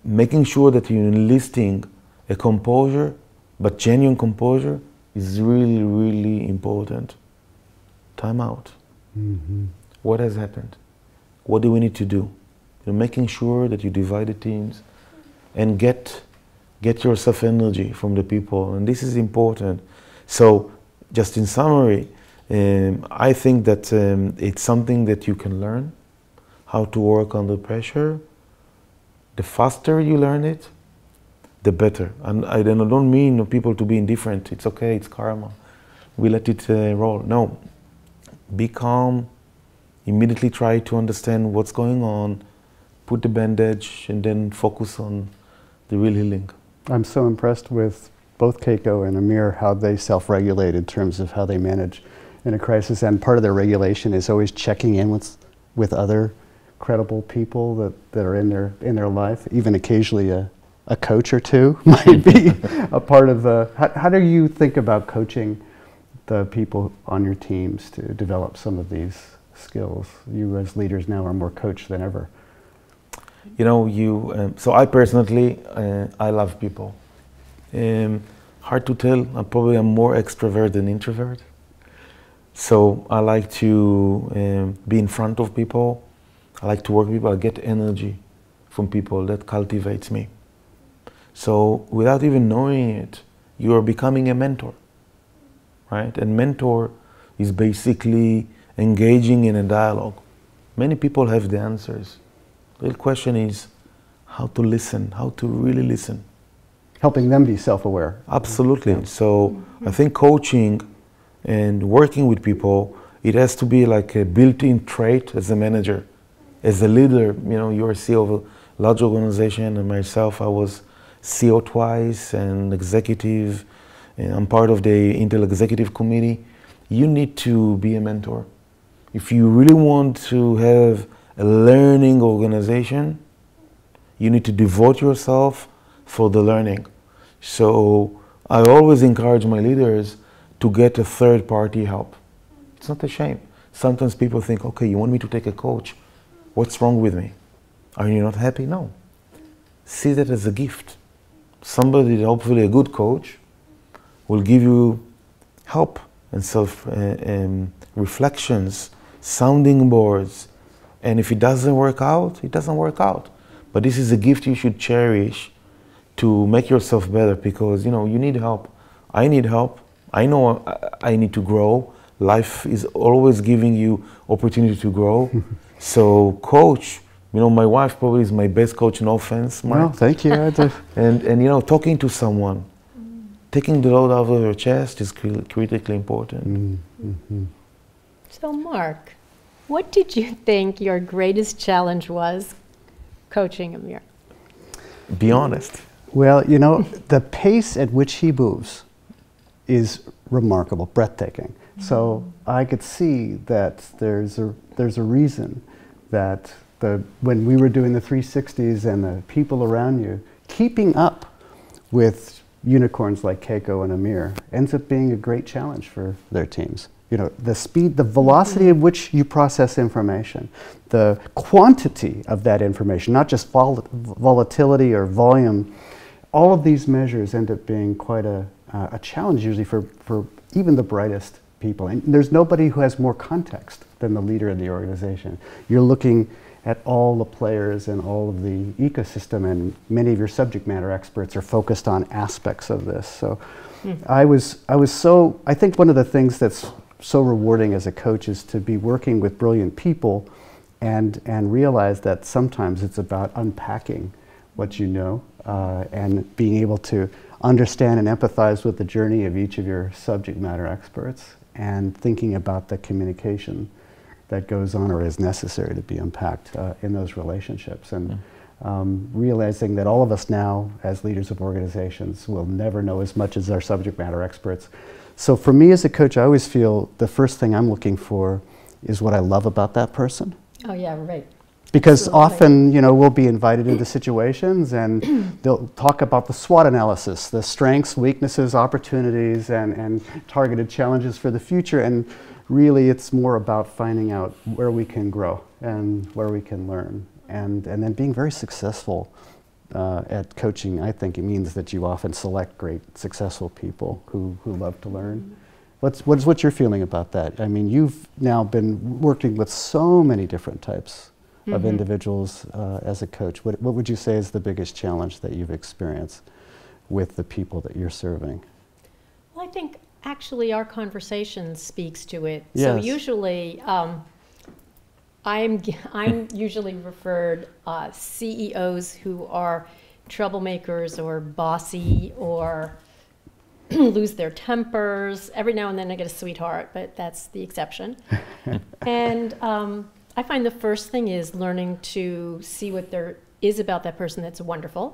making sure that you're enlisting a composure, but genuine composure, is really, really important. Time out. Mm-hmm. What has happened? What do we need to do? You're making sure that you divide the teams and get yourself energy from the people, and this is important. So just in summary, I think that it's something that you can learn, how to work under pressure. The faster you learn it, the better. And I don't mean people to be indifferent. It's okay, it's karma. We let it roll. No, be calm, immediately try to understand what's going on, put the bandage, and then focus on the real healing. I'm so impressed with both Keiko and Amir, how they self-regulate in terms of how they manage in a crisis. And part of their regulation is always checking in with other credible people that are in their life. Even occasionally a coach or two might be a part of the... How do you think about coaching the people on your teams to develop some of these skills? You as leaders now are more coached than ever. You know, so I personally, I love people. Hard to tell, I'm more extrovert than introvert. So I like to be in front of people. I like to work with people. I get energy from people. That cultivates me. So without even knowing it, you are becoming a mentor, right? And mentor is basically engaging in a dialogue. Many people have the answers. The real question is how to listen, how to really listen. Helping them be self-aware. Absolutely. Yeah. So I think coaching and working with people, it has to be like a built-in trait as a manager. As a leader, you know, you're a CEO of a large organization, and myself, I was CEO twice and executive, and I'm part of the Intel Executive Committee. You need to be a mentor. If you really want to have a learning organization, you need to devote yourself for the learning. So I always encourage my leaders to get a third-party help. It's not a shame. Sometimes people think, okay, you want me to take a coach. What's wrong with me? Are you not happy? No. See that as a gift. Somebody, hopefully a good coach, will give you help and self-reflections, sounding boards. And if it doesn't work out, it doesn't work out. But this is a gift you should cherish to make yourself better, because, you know, you need help. I need help. I know I need to grow. Life is always giving you opportunity to grow. So coach, you know, my wife probably is my best coach, no offense, Mark. Well, thank you. and you know, talking to someone, taking the load out of your chest is critically important. Mm-hmm. So Mark, what did you think your greatest challenge was coaching Amir? Be honest. Well, you know, the pace at which he moves is remarkable, breathtaking. So I could see that there's a reason that when we were doing the 360s and the people around you, keeping up with unicorns like Keiko and Amir ends up being a great challenge for their teams. You know, the speed, the velocity at which you process information, the quantity of that information, not just volatility or volume, all of these measures end up being quite a a challenge usually for even the brightest people. And there's nobody who has more context than the leader of the organization. You're looking at all the players and all of the ecosystem, and many of your subject matter experts are focused on aspects of this. So I think one of the things that's so rewarding as a coach is to be working with brilliant people and realize that sometimes it's about unpacking what you know and being able to understand and empathize with the journey of each of your subject matter experts and thinking about the communication that goes on or is necessary to be unpacked in those relationships. And realizing that all of us now, as leaders of organizations, will never know as much as our subject matter experts. So for me as a coach, I always feel the first thing I'm looking for is what I love about that person. Oh yeah, right. Because Absolutely. often, you know, we'll be invited into situations and they'll talk about the SWOT analysis, the strengths, weaknesses, opportunities, and targeted challenges for the future. And really, it's more about finding out where we can grow and where we can learn. And then being very successful at coaching, I think it means that you often select great, successful people who love to learn. What's your feeling about that? I mean, you've now been working with so many different types of individuals as a coach. What would you say is the biggest challenge that you've experienced with the people that you're serving? Well, I think actually our conversation speaks to it. Yes. So usually, I'm usually referred CEOs who are troublemakers or bossy or lose their tempers. Every now and then I get a sweetheart, but that's the exception. And I find the first thing is learning to see what there is about that person that's wonderful.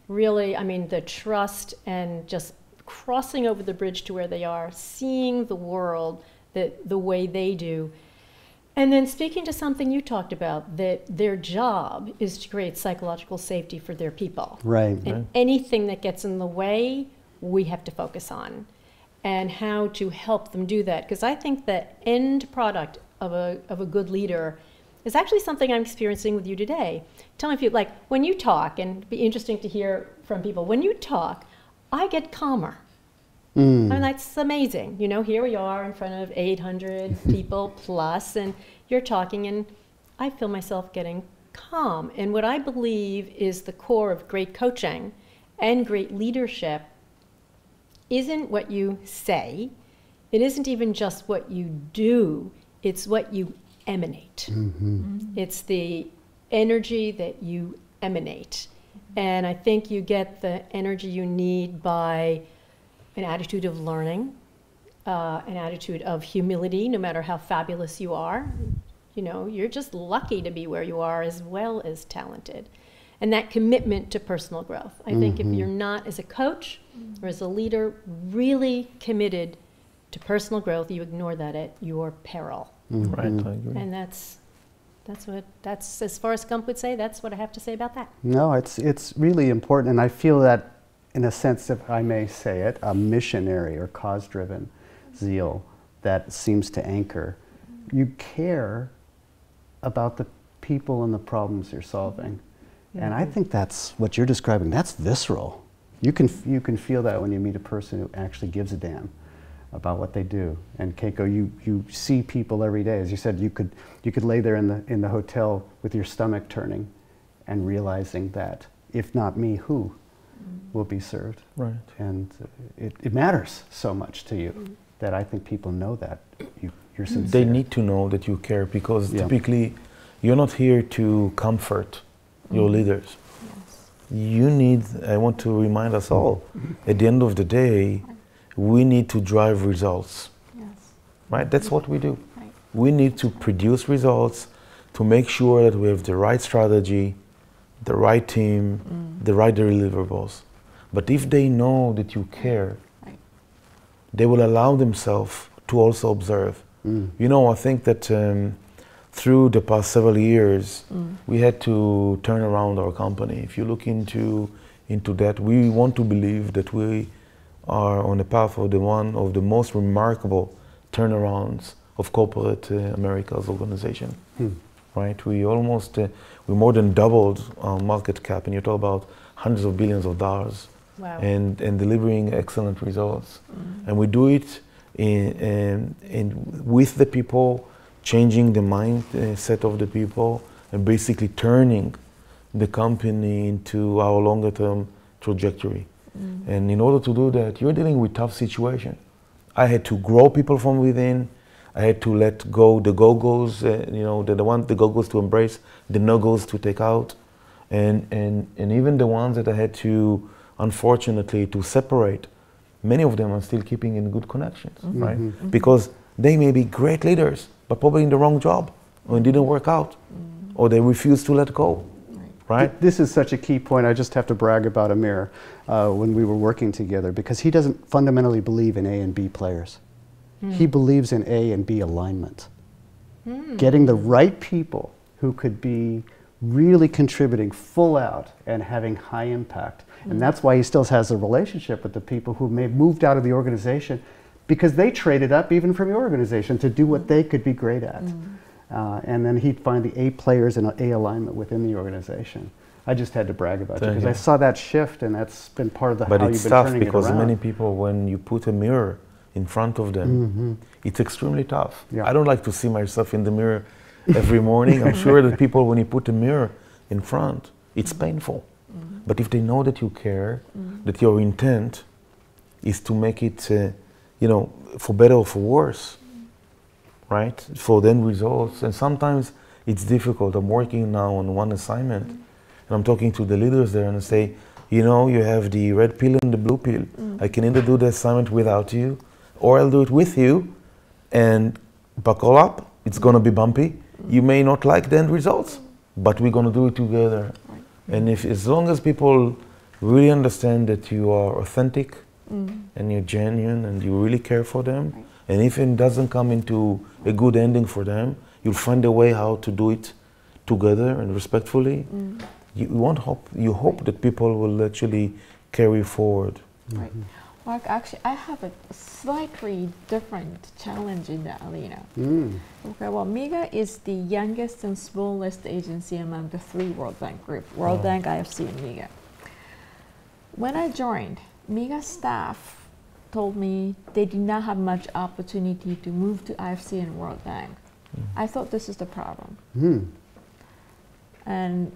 Really, I mean, the trust and just crossing over the bridge to where they are, seeing the world the way they do. And then speaking to something you talked about, that their job is to create psychological safety for their people. Right. And anything that gets in the way, we have to focus on. And how to help them do that. Because I think the end product of a good leader is actually something I'm experiencing with you today. Tell me if you, like, when you talk, and it'd be interesting to hear from people, when you talk, I get calmer. And that's amazing. You know, here we are in front of 800 people plus, and you're talking, and I feel myself getting calm. And what I believe is the core of great coaching and great leadership isn't what you say. It isn't even just what you do. It's what you emanate. It's the energy that you emanate. And I think you get the energy you need by an attitude of learning, an attitude of humility, no matter how fabulous you are. You know, you're just lucky to be where you are as well as talented. And that commitment to personal growth. I think if you're not, as a coach or as a leader, really committed to personal growth, you ignore that at your peril. Right, I agree. And that's as far as Gump would say, that's what I have to say about that. No, it's really important, and I feel that, in a sense, if I may say it, a missionary or cause-driven zeal that seems to anchor. You care about the people and the problems you're solving. And I think that's what you're describing. That's visceral. You can feel that when you meet a person who actually gives a damn about what they do. And Keiko, you see people every day. As you said, you could lay there in the hotel with your stomach turning and realizing that if not me, who will be served? Right. And it matters so much to you that I think people know that you're sincere. They need to know that you care, because typically you're not here to comfort your leaders. You need, I want to remind us all, at the end of the day, we need to drive results. Right? That's what we do. Right. We need to produce results to make sure that we have the right strategy, the right team, the right deliverables. But if they know that you care, they will allow themselves to also observe. You know, I think that through the past several years, we had to turn around our company. If you look into that, we want to believe that we are on the path of one of the most remarkable turnarounds of corporate America's organization. Right? We almost, we more than doubled our market cap, and you talk about hundreds of billions of dollars Wow. and delivering excellent results. And we do it with the people, changing the mindset of the people, and basically turning the company into our longer term trajectory. And in order to do that, you're dealing with tough situation. I had to grow people from within. I had to let go the go-go's, the go-go's to embrace, the no-go's to take out, and even the ones that I had to, unfortunately, to separate. Many of them are still keeping in good connections, right? Because they may be great leaders, but probably in the wrong job, or it didn't work out, or they refuse to let go, right? This is such a key point. I just have to brag about Amir when we were working together, because he doesn't fundamentally believe in A and B players. He believes in A and B alignment. Getting the right people who could be really contributing full out and having high impact. And that's why he still has a relationship with the people who may have moved out of the organization, because they traded up even from your organization to do what they could be great at. And then he'd find the A players in A alignment within the organization. I just had to brag about you, because I saw that shift, and that's been part of the how you've been turning it around. But it's tough, because many people, when you put a mirror in front of them, it's extremely tough. I don't like to see myself in the mirror every morning. I'm sure that people, when you put a mirror in front, it's painful. But if they know that you care, that your intent is to make it, for better or for worse, right? For then results. And sometimes it's difficult. I'm working now on one assignment, and I'm talking to the leaders there, and I say, you have the red pill and the blue pill. I can either do the assignment without you, or I'll do it with you, and buckle up. It's going to be bumpy. You may not like the end results, but we're going to do it together. And as long as people really understand that you are authentic and you're genuine and you really care for them, and if it doesn't come into a good ending for them, you'll find a way how to do it together and respectfully. You hope that people will actually carry forward. Mark, actually, I have a slightly different challenge in the arena. Okay, well, MIGA is the youngest and smallest agency among the 3 WorldBank group, WorldBank, IFC, and MIGA. When I joined, MIGA staff told me they did not have much opportunity to move to IFC and WorldBank. I thought this is the problem. And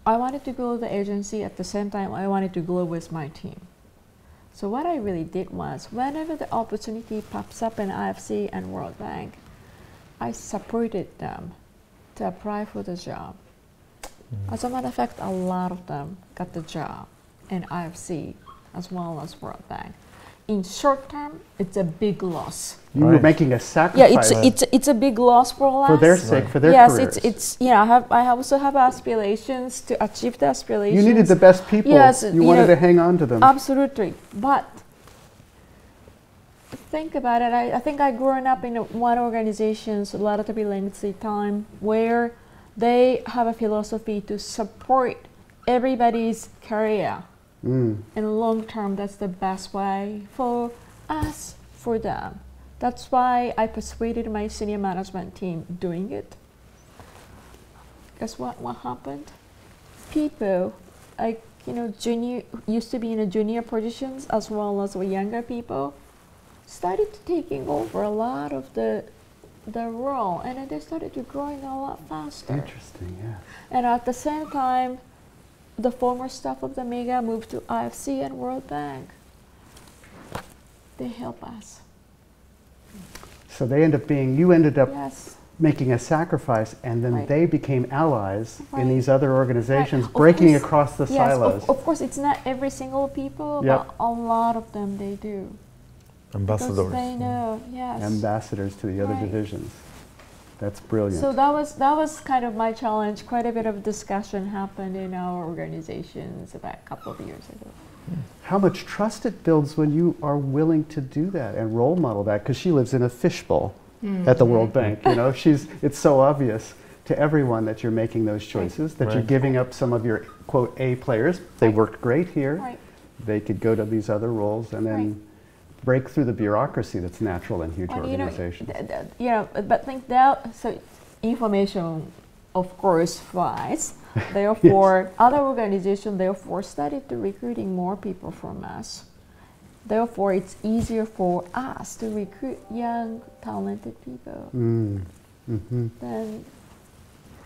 I wanted to grow the agency. At the same time, I wanted to grow with my team. So what I really did was, whenever the opportunity pops up in IFC and WorldBank, I supported them to apply for the job. As a matter of fact, a lot of them got the job in IFC as well as WorldBank. In short term, it's a big loss. You were making a sacrifice. Yeah, it's a big loss for us. For their sake, for their careers. Yes, I also have aspirations to achieve the aspirations. You needed the best people. Yes, you wanted to hang on to them. Absolutely. But think about it. I think I grew up in one organization, so a lot of the lengthy time, where they have a philosophy to support everybody's career. In long term, that's the best way for us, for them. That's why I persuaded my senior management team doing it. Guess what happened? People, like, junior, used to be in a junior positions as well as younger people, started taking over a lot of the role, and then they started to growing a lot faster. Interesting, yeah. And at the same time, the former staff of the MIGA moved to IFC and WorldBank. They help us. So they you ended up Yes. making a sacrifice, and then Right. they became allies in Right. these other organizations, Right. breaking Of course, across the yes, silos. Of course, it's not every single people, Yep. but a lot of them they do. Ambassadors. Because they know, yes. Ambassadors to the other Right. divisions. That's brilliant. So that was kind of my challenge. Quite a bit of discussion happened in our organizations about a couple of years ago. How much trust it builds when you are willing to do that and role model that, because she lives in a fishbowl at the World Bank. It's so obvious to everyone that you're making those choices, that you're giving up some of your, quote, A players. They worked great here. Right. They could go to these other roles and then break through the bureaucracy that's natural in huge organizations. But think that, so information, of course, wise, Therefore, other organizations, therefore, started to recruiting more people from us. Therefore, it's easier for us to recruit young, talented people. Then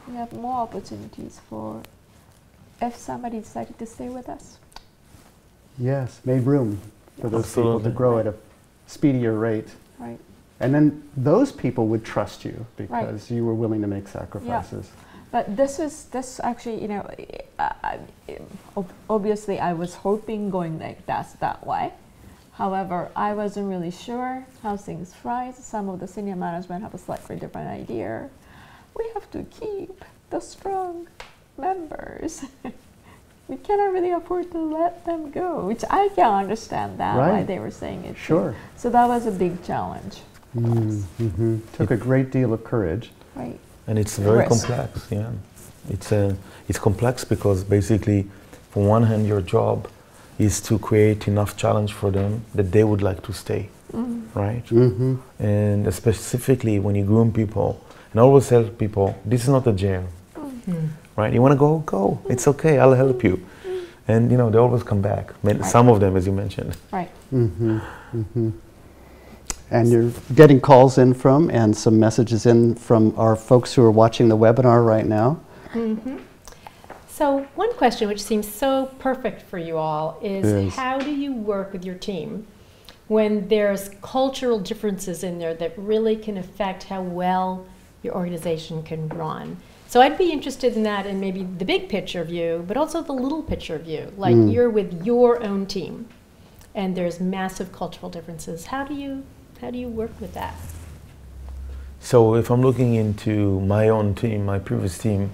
we have more opportunities for if somebody decided to stay with us. Yes, made room for those people to Absolutely. grow at a speedier rate. Right. And then those people would trust you because you were willing to make sacrifices. But this actually, you know, obviously I was hoping going like that way. However, I wasn't really sure how things rise. Some of the senior management have a slightly different idea. We have to keep the strong members. We cannot really afford to let them go, which I can understand that, why they were saying it. Sure. So that was a big challenge for us. Took a great deal of courage. Right. And it's very Risk. complex, yeah. It's complex because basically, from one hand, your job is to create enough challenge for them that they would like to stay, right? And specifically when you groom people, and I always tell people, this is not a jail, right? You want to go, go. It's okay, I'll help you. And you know, they always come back. Some of them, as you mentioned. Right. And you're getting calls in from and some messages in from our folks who are watching the webinar right now. So one question which seems so perfect for you all is how do you work with your team when there's cultural differences in there that really can affect how well your organization can run? So I'd be interested in that, and maybe the big picture view, but also the little picture view. Like you're with your own team and there's massive cultural differences. How do you work with that? So if I'm looking into my own team, my previous team,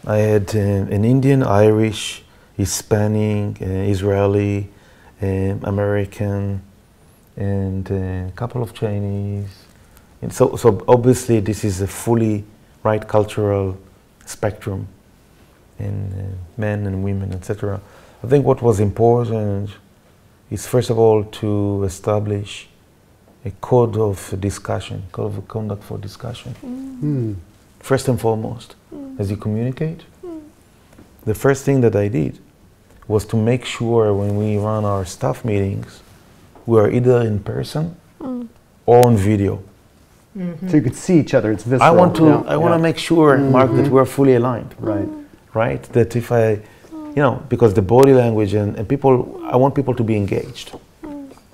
I had an Indian, Irish, Hispanic, Israeli, American, and a couple of Chinese. And so obviously this is a fully right cultural spectrum in men and women, etc. I think what was important is first of all to establish a code of discussion, code of conduct for discussion. First and foremost, as you communicate. The first thing that I did was to make sure when we run our staff meetings, we are either in person or on video. So you could see each other, it's visceral. I want to make sure, Mark, that we're fully aligned. Right. Right? That if because the body language and people, I want people to be engaged.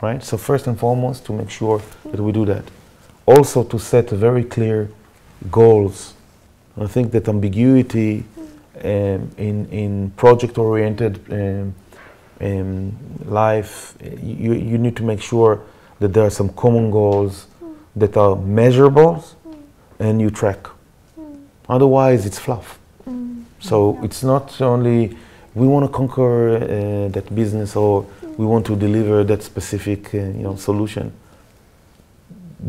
Right? So first and foremost, to make sure that we do that. Also to set very clear goals. I think that ambiguity in project-oriented life, you need to make sure that there are some common goals that are measurable and you track. Otherwise, it's fluff. So it's not only we want to conquer that business or we want to deliver that specific solution.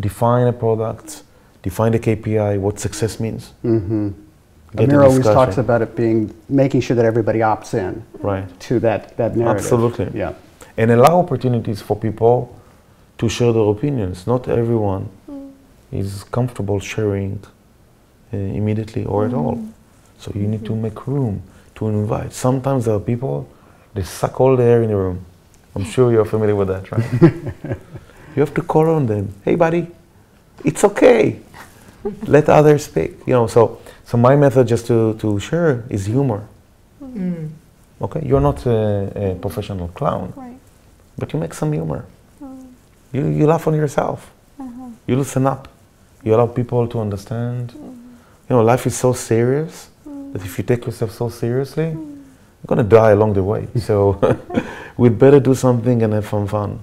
Define a product, define the KPI, what success means. Amir always talks about it being making sure that everybody opts in to that narrative. Absolutely. Yeah. And allow opportunities for people to share their opinions. Not everyone is comfortable sharing immediately or at all. So you need to make room to invite. Sometimes there are people, they suck all the air in the room. I'm sure you're familiar with that, right? You have to call on them. Hey, buddy, it's okay. Let others speak. So my method just to share is humor. Okay, you're not a professional clown, but you make some humor. You laugh on yourself. You loosen up. You allow people to understand. Life is so serious that if you take yourself so seriously, you're going to die along the way. So we'd better do something and have some fun.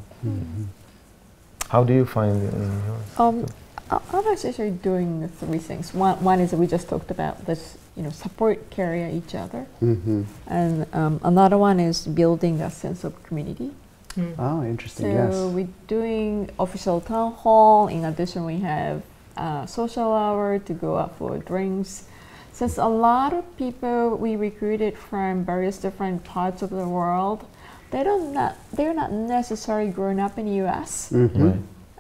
How do you find yours? I'm actually doing three things. One is that we just talked about this, support, carry each other. And another one is building a sense of community. Oh, interesting, So we're doing official town hall. In addition, we have social hour to go out for drinks. Since a lot of people we recruited from various different parts of the world, they're not necessarily grown up in the U.S.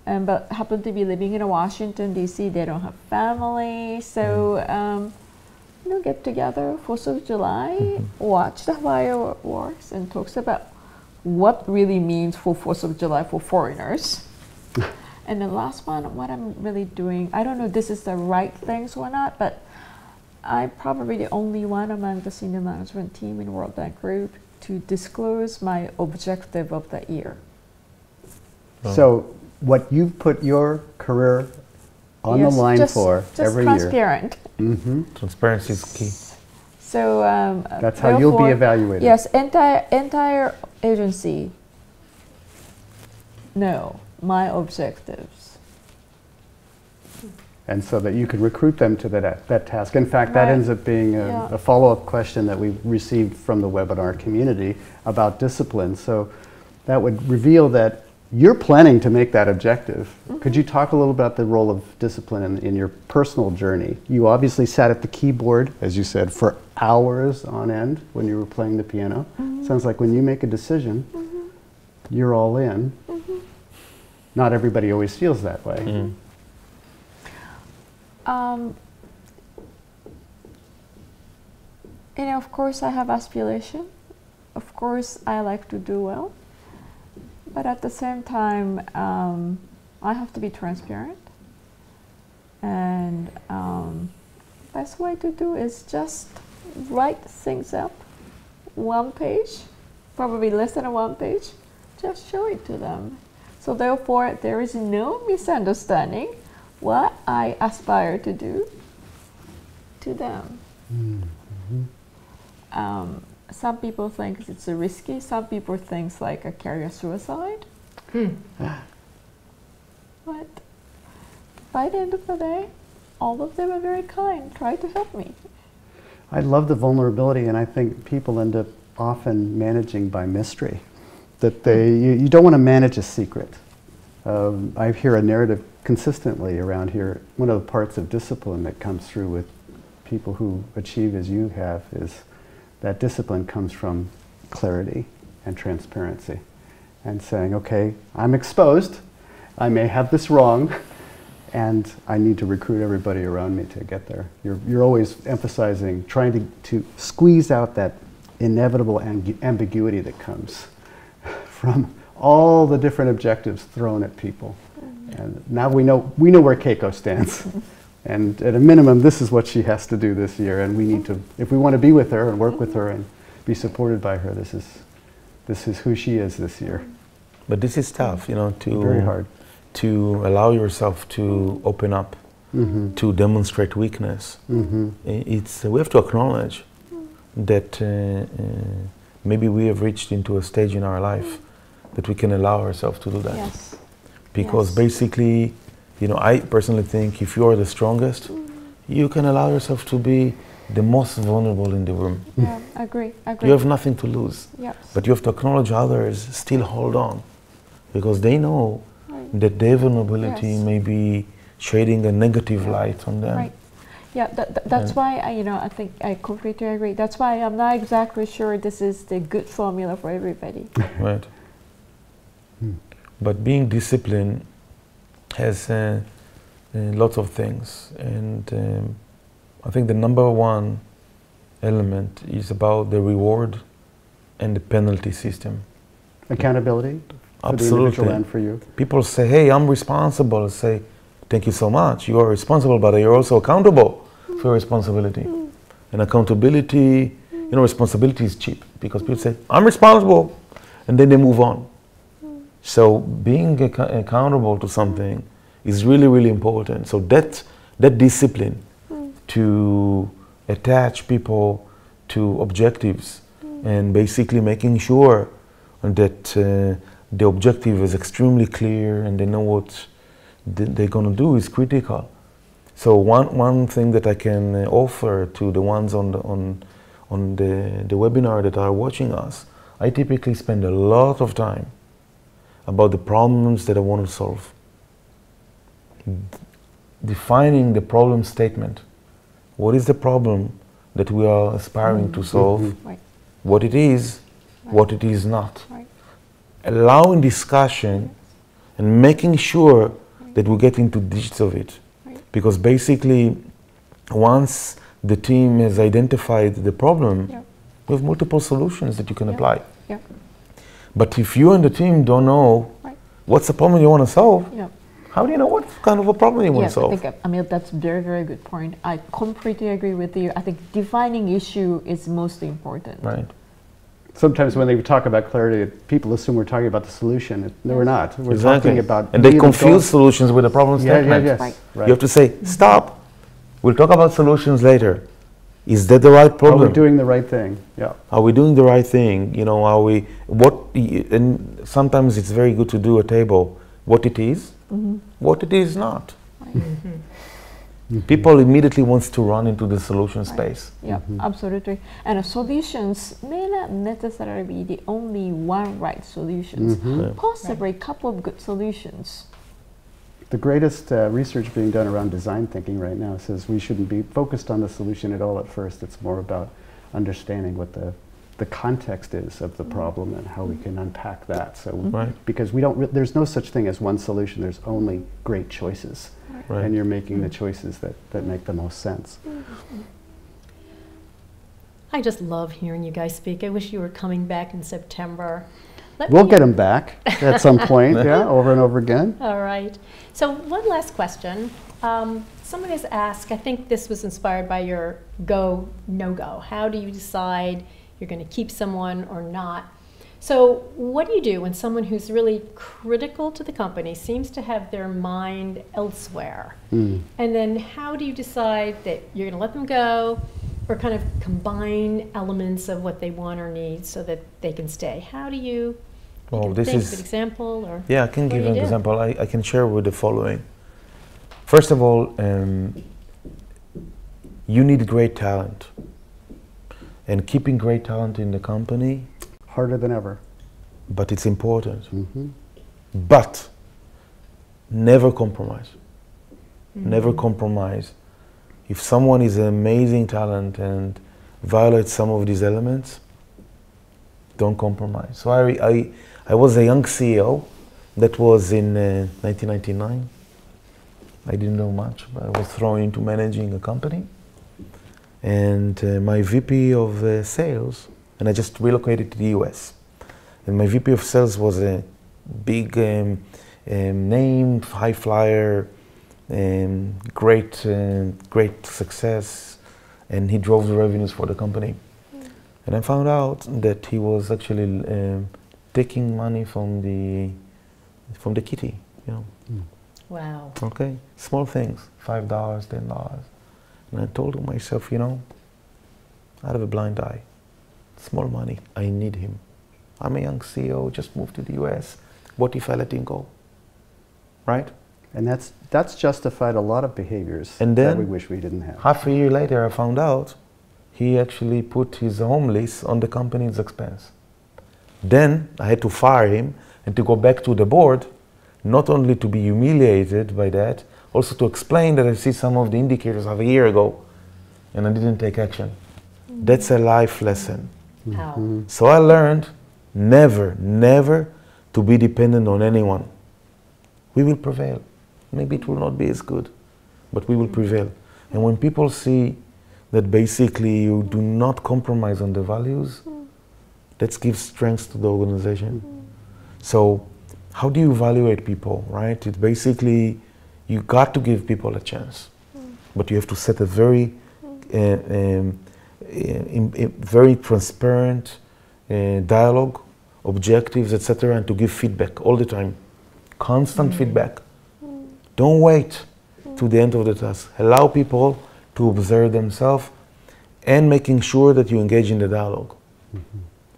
But happen to be living in Washington D.C. They don't have family, so get together 4th of July, watch the fireworks, and talks about what really means for 4th of July for foreigners. And the last one, what I'm really doing, I don't know if this is the right things or not, but I'm probably the only one among the senior management team in WorldBank Group to disclose my objective of the year. So what you've put your career on the line for every year. Just transparent. Transparency is key. So that's how you'll be evaluated. Yes, entire agency know my objectives. And so that you can recruit them to that task. In fact, that ends up being a follow-up question that we received from the webinar community about discipline. So that would reveal that you're planning to make that objective. Could you talk a little about the role of discipline in your personal journey? You obviously sat at the keyboard, as you said, for hours on end when you were playing the piano. Sounds like when you make a decision, you're all in. Not everybody always feels that way. Of course I have aspiration. Of course I like to do well. But at the same time, I have to be transparent. And best way to do is just write things up, 1 page, probably less than 1 page, just show it to them. So therefore, there is no misunderstanding what I aspire to do to them. Some people think it's risky. Some people think like a career suicide. But by the end of the day, all of them are very kind, try to help me. I love the vulnerability, and I think people end up often managing by mystery. That you don't want to manage a secret. I hear a narrative consistently around here. One of the parts of discipline that comes through with people who achieve as you have is that discipline comes from clarity and transparency and saying, okay, I'm exposed, I may have this wrong, and I need to recruit everybody around me to get there. You're always emphasizing, trying to squeeze out that inevitable ambiguity that comes from all the different objectives thrown at people. And now we know where Keiko stands. And at a minimum, this is what she has to do this year, and we need to, if we want to be with her and work with her and be supported by her, this is who she is this year. But this is tough, very hard. To allow yourself to open up, to demonstrate weakness. We have to acknowledge that maybe we have reached into a stage in our life that we can allow ourselves to do that. Yes. Because basically, I personally think if you are the strongest, you can allow yourself to be the most vulnerable in the room. Yeah, I agree. You have nothing to lose. Yes. But you have to acknowledge others still hold on, because they know that their vulnerability may be shading a negative light on them. Right. Yeah, that's why I think I completely agree. That's why I'm not exactly sure this is the good formula for everybody. Right. But being disciplined has lots of things, and I think the number one element is about the reward and the penalty system. Accountability for Absolutely. the individual and for you. People say, hey, I'm responsible. I say, thank you so much. You are responsible, but you're also accountable for your responsibility. And accountability, responsibility is cheap, because people say, I'm responsible, and then they move on. So being accountable to something is really, really important. So that discipline to attach people to objectives and basically making sure that the objective is extremely clear and they know what they're going to do is critical. So one thing that I can offer to the ones on the webinar that are watching us, I typically spend a lot of time about the problems that I want to solve. Defining the problem statement. What is the problem that we are aspiring to solve? Right. What it is, what it is not. Right. Allowing discussion and making sure that we get into digits of it. Right. Because basically, once the team has identified the problem, Yeah. we have multiple solutions that you can Yeah. apply. Yeah. But if you and the team don't know Right. what's the problem you want to solve, Yeah. how do you know what kind of a problem you want Yes, to solve? I think, Amir, that's very, very good point. I completely agree with you. I think defining issue is most important. Right. Sometimes when they talk about clarity, people assume we're talking about the solution. No, we're not. We're Exactly. talking about... And they really confuse going- solutions with a problem Yeah, statement. yes. Right. Right. You have to say, stop. We'll talk about solutions later. Is that the right Are problem? we doing the right thing? Yeah. Are we doing the right thing? You know, are we, and sometimes it's very good to do a table, what it is, what it is not. People immediately wants to run into the solution space. Yeah, absolutely. And solutions may not necessarily be the only one right solutions. Possibly a couple of good solutions. The greatest research being done around design thinking right now says we shouldn't be focused on the solution at all at first. It's more about understanding what the context is of the problem and how we can unpack that. So, Right. because we don't, there's no such thing as one solution. There's only great choices, Right. and you're making the choices that make the most sense. I just love hearing you guys speak. I wish you were coming back in September. We'll get them back at some point, yeah, over and over again. All right. So one last question. Someone has asked, I think this was inspired by your go, no-go. How do you decide you're going to keep someone or not? So what do you do when someone who's really critical to the company seems to have their mind elsewhere? And then how do you decide that you're going to let them go or kind of combine elements of what they want or need so that they can stay? How do you, Well, can this think is- of an example? Or Yeah, I can what do give you an do? example. I can share with the following. First of all, you need great talent. And keeping great talent in the company, Harder than ever. but it's important. But never compromise. Never compromise. If someone is an amazing talent and violates some of these elements, don't compromise. So I was a young CEO. That was in 1999. I didn't know much, but I was thrown into managing a company. And my VP of sales, and I just relocated to the US. And my VP of sales was a big name, high flyer, great success, and he drove the revenues for the company. And I found out that he was actually taking money from the kitty, you know. Wow. Okay, small things, $5, $10. And I told myself, you know, out of a blind eye, small money, I need him. I'm a young CEO, just moved to the US. What if I let him go? Right? And that's justified a lot of behaviors And that then- we wish we didn't have. Half a year later, I found out he actually put his home lease on the company's expense. Then I had to fire him and to go back to the board, not only to be humiliated by that, also to explain that I see some of the indicators of a year ago and I didn't take action. That's a life lesson. Wow. So I learned never to be dependent on anyone. We will prevail. Maybe it will not be as good, but we will prevail. And when people see that basically you do not compromise on the values, that gives strength to the organization. So how do you evaluate people, right? It's basically, you got to give people a chance, but you have to set a very very transparent dialogue, objectives, etc., and to give feedback all the time. Constant feedback. Don't wait to the end of the task. Allow people to observe themselves and making sure that you engage in the dialogue.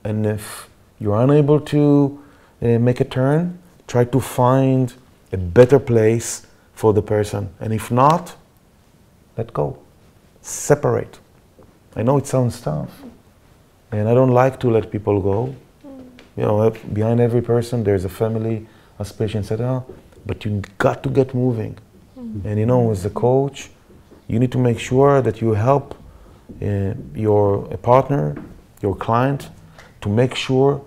And if you're unable to make a turn, try to find a better place for the person. And if not, let go. Separate. I know it sounds tough, and I don't like to let people go. You know, behind every person there's a family, aspiration, etc. But you got to get moving. And you know, as a coach, you need to make sure that you help your partner, your client, to make sure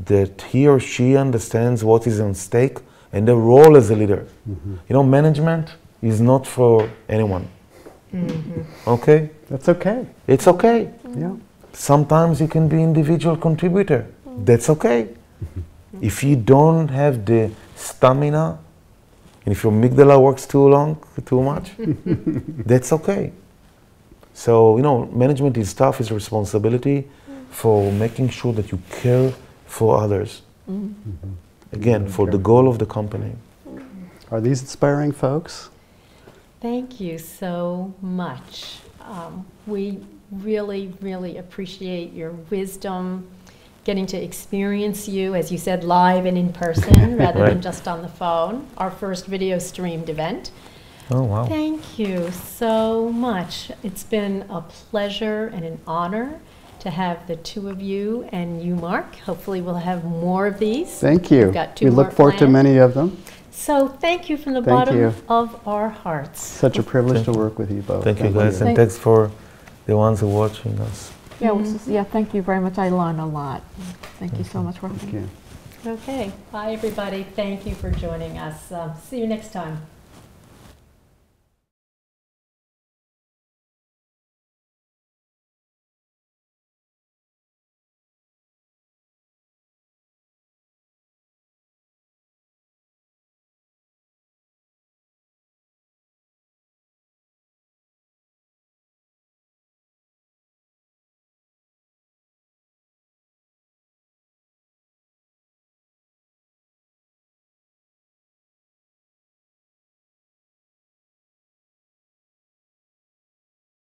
that he or she understands what is on stake and their role as a leader. You know, management is not for anyone. Okay? That's okay. It's okay. Yeah. Sometimes you can be individual contributor. That's okay. If you don't have the stamina, and if your amygdala works too much, that's okay. So, you know, management is tough, is responsibility for making sure that you care for others. Again, for the goal of the company. Are these inspiring folks? Thank you so much. We really, really appreciate your wisdom, getting to experience you, as you said, live and in person rather than just on the phone. Our first video streamed event. Oh, wow. Thank you so much. It's been a pleasure and an honor to have the two of you and you, Mark. Hopefully we'll have more of these. Thank you. We've got two We more look forward to planned. many of them. So thank you from the Thank bottom you. of our hearts. Such a privilege to work with you both. Thank you, guys, and thanks for the ones who are watching us. Yeah, thank you very much. I learned a lot. Thank you so much for Thank you. Okay. Bye, everybody. Thank you for joining us. See you next time.